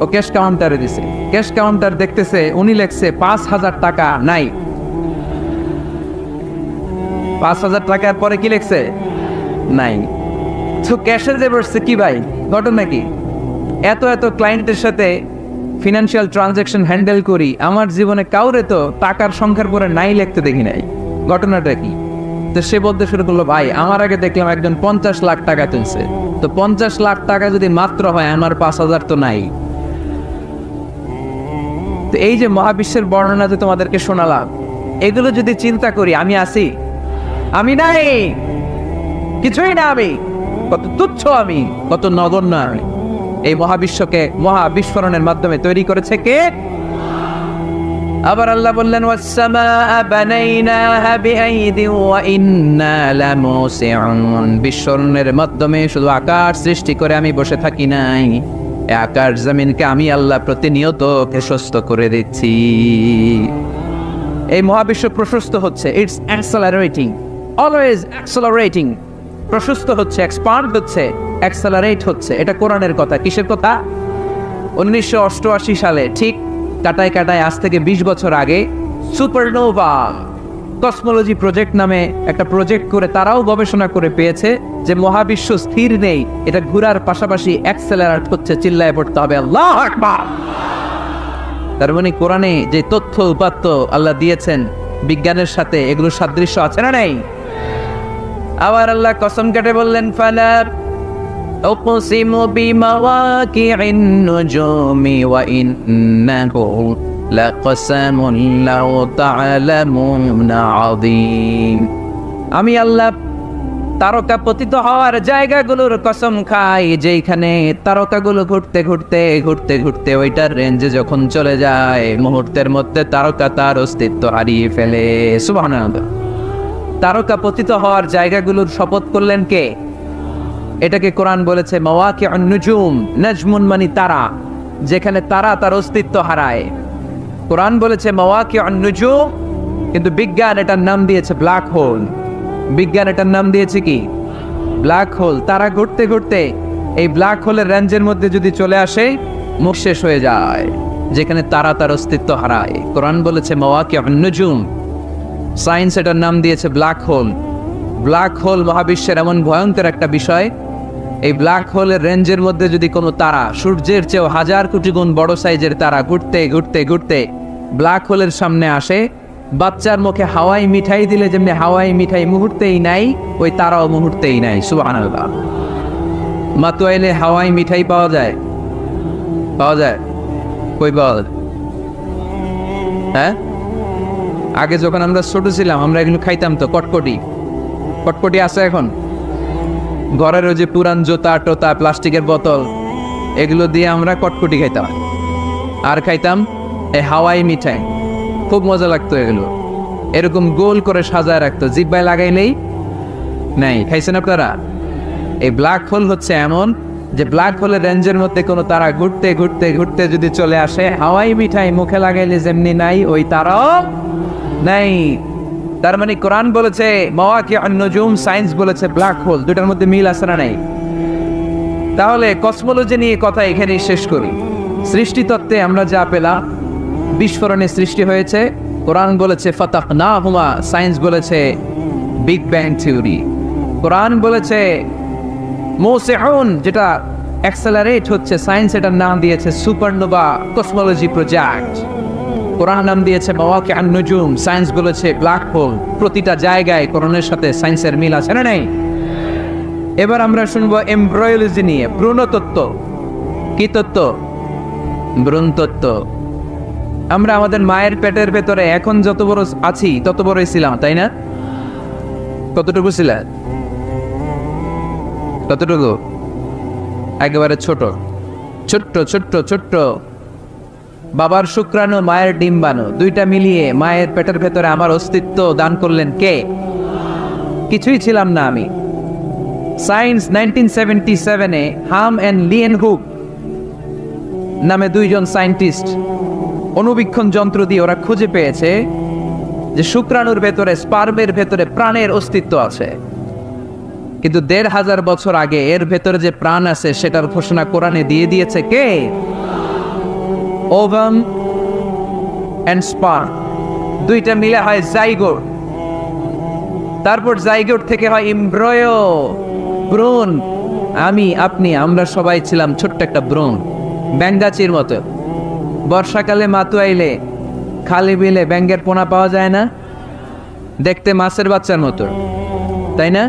ও ক্যাশ কাউন্টারে দিছে। ক্যাশ কাউন্টার দেখতেছে উনি লিখছে 5,000 টাকা নাই। 5,000 টাকার পরে কি লিখছে? নাই। তো ক্যাশের যে বসছে, কি ভাই ঘটনা কি? এত ক্লায়েন্টের সাথে ফিনান্সিয়াল ট্রানজাকশন হ্যান্ডেল করি, আমার জীবনে কাউরে তো টাকার সংখ্যার পরে নাই লিখতে দেখি নাই, ঘটনাটা কি? তো সে বলতে শুরু করলো, ভাই আমার আগে দেখলাম একজন 50 লাখ টাকা তুলছে, তো 50 লাখ টাকা যদি মাত্র হয়, আমার 5,000 তো নাই। তো এই যে মহাবিশ্বের বর্ণনা যে তোমাদেরকে শোনালাম, এগুলো যদি চিন্তা করি, আমি আছি? আমি নাই, কিছুই না। আমি কত তুচ্ছ, আমি কত নগণ্য। আমি এই মহাবিশ্বকে মহাবিস্ফোরণের মাধ্যমে তৈরি করেছে কে? আবার আল্লাহ বললেন, ওয়াস-সামাআ বানাইনাহা বিআইদিন ওয়া ইন্না লামুসিউন। বিস্ফোরণের মাধ্যমে শুধু আকাশ সৃষ্টি করে আমি বসে থাকি নাই, এই আকাশ জমিনকে আমি আল্লাহ প্রতিনিয়ত প্রশস্ত করে দিচ্ছি। এই মহাবিশ্ব প্রশস্ত হচ্ছে, ইটস অ্যাক্সেলারেটিং, অলওয়েজ অ্যাক্সেলারেটিং। প্রশস্ত হচ্ছে, এক্সপান্ড হচ্ছে, অ্যাক্সেলারেট হচ্ছে। এটা কোরআনের কথা। কিসের কথা? 1988 সালে, ঠিক কাটায় আজ থেকে 20 বছর আগে, সুপারনোভা কসমোলজি প্রজেক্ট নামে একটা প্রজেক্ট করে তারাও গবেষণা করে পেয়েছে যে মহাবিশ্ব স্থির নেই, এটা ঘোরার পাশাপাশি অ্যাক্সেলারেট হচ্ছে। চিল্লায় পড়তে হবে আল্লাহু আকবার। তার মানে কোরআনে যে তথ্য উপাত্ত আল্লাহ দিয়েছেন, বিজ্ঞানের সাথে এগুলো সাদৃশ্য আছে না নাই? আবার আল্লাহ কসম কেটে বললেন, ফালা উকসিমু বিমাওয়াকি'ন নুজুমি ওয়া ইন্নাহু লাকসামুন লাউ তা'লামুনা আযীম। আমি আল্লাহ তারকা পতিত হওয়ার জায়গাগুলোর কসম খাই, যেখানে তারকাগুলো ঘুরতে ওইটার রেঞ্জে যখন চলে যায়, মুহূর্তের মধ্যে তারকা তার অস্তিত্ব হারিয়ে ফেলে। সুবহানাল্লাহ। তারকা পতিত হওয়ার জায়গাগুলোর শপথ করলেন কে? এটাকে কোরআন বলেছে মাওয়াকিউন নুজুম। নাজমুন মানে তারা, যেখানে তারা তার অস্তিত্ব হারায়। কোরআন বলেছে মাওয়াকিউন নুজুম, কিন্তু বিজ্ঞান এটার নাম দিয়েছে ব্ল্যাক হোল। বিজ্ঞান এটার নাম দিয়েছে কি? Black hole. তারা ঘুরতে এই ব্ল্যাক হোলের রেঞ্জের মধ্যে যদি চলে আসে, মুখ শেষ হয়ে যায়, যেখানে তারা তার অস্তিত্ব হারায়। কোরআন বলেছে মাওয়াকিউন নুজুম। সায়েন্স এটার নাম দিয়েছে ব্ল্যাক হোল। ব্ল্যাক হোল মহাবিশ্বের এমন ভয়ঙ্কর একটা বিষয়, এই ব্ল্যাক হোলের রেঞ্জের মধ্যে যদি কোনো তারা, সূর্যের চেয়েও 1000 কোটি গুণ বড় সাইজের তারা ঘুরতে ব্ল্যাক হোলের সামনে আসে, বাচ্চার মুখে হাওয়াই মিঠাই দিলে যেমনি হাওয়াই মিঠাই মুহূর্তেই নাই, ওই তারাও মুহূর্তেই নাই। সুবহানাল্লাহ। মাতুয়াইলে হাওয়াই মিঠাই পাওয়া যায়? পাওয়া যায়? কই পাওয়া যায়? হ্যাঁ, আগে যখন আমরা ছোট ছিলাম আমরা এগুলো খাইতাম তো। কটকটি, কটকটি আছে এখন? ঘরের ওই যে পুরান জোতা টোতা প্লাস্টিকের বোতল, এগুলো দিয়ে আমরা কটকটি খাইতাম। আর খাইতাম এই হাওয়াই মিঠাই, খুব মজা লাগতো। এগুলো এরকম গোল করে সাজায় রাখতো, জিব্বায় লাগাইলেই নাই। খাইছেন আপনারা? এই ব্ল্যাক হোল হচ্ছে এমন যে ব্ল্যাক হোলের রেঞ্জের মধ্যে কোনো তারা ঘুরতে ঘুরতে ঘুরতে যদি চলে আসে, হাওয়াই মিঠাই মুখে লাগাইলে যেমনি নাই, ওই তারাও নাই। তার মানে কোরআন বলেছে মাওয়াকিউন নুজুম, সায়েন্স বলেছে ব্ল্যাক হোল, দুটার মধ্যে মিল আছে না নাই? তাহলে কসমোলজি নিয়ে কথা এখানেই শেষ করি। সৃষ্টিতত্ত্বে আমরা যা পেলাম, বিস্ফোরণে সৃষ্টি হয়েছে। কোরআন বলেছে ফাতাহনাহুমা, সায়েন্স বলেছে বিগ ব্যাং থিওরি। কোরআন বলেছে মুসিহুন, যেটা অ্যাক্সেলারেট হচ্ছে, সায়েন্স এটার নাম দিয়েছে সুপারনোভা কসমোলজি প্রজেক্ট। কোরআন নাম দিয়েছে মাওয়াকিউন নুজুম, সায়েন্স বলেছে ব্ল্যাক হোল। প্রতিটা জায়গায় কোরআনের সাথে সায়েন্সের মিল আছে না নাই? এবার আমরা শুনবো এমব্রয়োলজি নিয়ে, ভ্রূণতত্ত্ব। কি তত্ত্ব? ভ্রূণতত্ত্ব। আমরা আমাদের মায়ের পেটের ভেতরে এখন যত বড় আছি তত বড়ই ছিলাম, তাই না? কতটুকু ছিলেন? কতটুকু? একেবারে ছোট, ছোট্ট ছোট্ট ছোট্ট। বাবার শুক্রাণু, মায়ের ডিম্বাণু, দুইটা মিলিয়ে মায়ের পেটের ভেতরে আমার অস্তিত্ব দান করলেন কে? কিছুই ছিলাম না আমি। সায়েন্স 1977-এ হাম অ্যান্ড লিয়েনহুক নামে দুইজন সায়েন্টিস্ট অনুবীক্ষণ যন্ত্র দিয়ে ওরা খুঁজে পেয়েছে যে শুক্রাণুর ভেতরে, স্পার্মের ভেতরে প্রাণের অস্তিত্ব আছে। কিন্তু ১৫০০ বছর আগে এর ভেতরে যে প্রাণ আছে সেটার ঘোষণা কোরআনে দিয়ে দিয়েছে কে? ওভাম অ্যান্ড স্পার্ম, দুইটা মিলে হয় জাইগোট। তারপর জাইগোট থেকে হয় এমব্রয়ো, ভ্রূণ। আমি, আপনি, আমরা সবাই ছিলাম ছোট্ট একটা ভ্রূণ, ব্যাঙ্গাচির মতো। বর্ষাকালে মাতুয়াইলে খালি বিলে ব্যাঙ্গের পোনা পাওয়া যায় না? দেখতে মাছের বাচ্চার মতো, তাই না?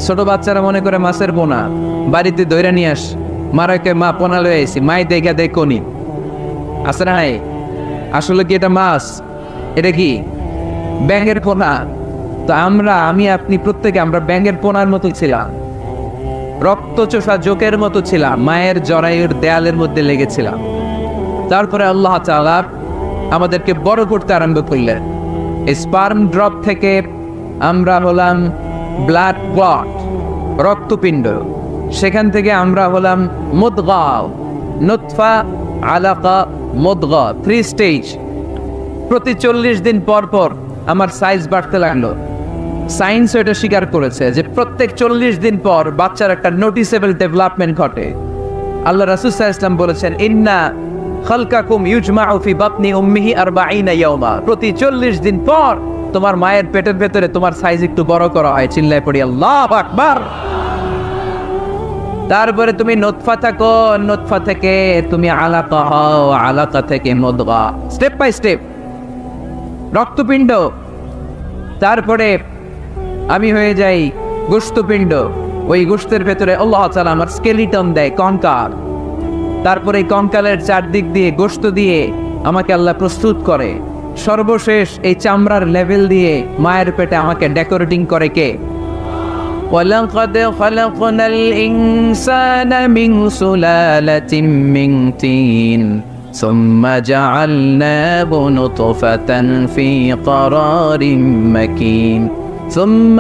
ছোট বাচ্চারা মনে করে মাছের পোনা, বাড়িতে দইরা নিয়ে আস, মারাকে মা পোনা লয়ে আইছি, মাই দেখা দেখনি আছে না নাই? আসলে কি এটা মাছ? এটা কি ব্যাঙের পোনা? তো আমরা, আমি, আপনি, প্রত্যেকে আমরা ব্যাঙের পোনার মতো ছিলাম, রক্তচোষা জোকের মতো ছিলাম, মায়ের জরায়ুর দেয়ালের মধ্যে লেগেছিলাম। তারপরে আল্লাহ তাআলা আমাদেরকে বড় করতে আরম্ভ করলেন। স্পার্ম ড্রপ থেকে আমরা হলাম ব্লাড ক্লট, রক্তপিণ্ড। সেখান থেকে আমরা হলাম মুদগা, নুতফা, আলাকা, মুদগা, 3 স্টেজ। প্রতি 40 দিন পর পর আমার সাইজ বাড়তে লাগলো। সায়েন্স এটা স্বীকার করেছে যে প্রত্যেক 40 দিন পর বাচ্চার একটা নোটিসেবল ডেভেলপমেন্ট ঘটে। আল্লাহ রাসূল সাল্লাল্লাহু আলাইহি ওয়াসাল্লাম বলেছেন ইন্না খালকাকুম ইউজমাউ ফি বাতনি উম্মিহি 40 ইয়াওমা, প্রতি 40 দিন পর তোমার মায়ের পেটের ভেতরে তোমার সাইজ একটু বড় করা হয়। চিল্লায় পড়ি আল্লাহু আকবার। তারপরে তুমি নুতফা থাকো, নুতফা থেকে তুমি আলাকা হও, আলাকা থেকে মুদগা, স্টেপ বাই স্টেপ রক্তপিণ্ড। তারপরে আমি হয়ে যাই গোশতপিণ্ড, ওই গোশতের ভেতরে আল্লাহ তাআলা আমার স্কেলিটন দেয়, কঙ্কাল। তারপরে এই কঙ্কালের চারদিক দিয়ে গোশত দিয়ে আমাকে আল্লাহ প্রস্তুত করে। সর্বশেষ এই চামড়ার লেভেল দিয়ে মায়ের পেটে আমাকে ডেকোরেটিং করে কে? وَلَقَدْ خَلَقْنَا الْإِنسَانَ مِنْ سُلَالَةٍ مِنْ طِينٍ ثُمَّ جَعَلْنَاهُ نُطْفَةً فِي قَرَارٍ مَكِينٍ ثُمَّ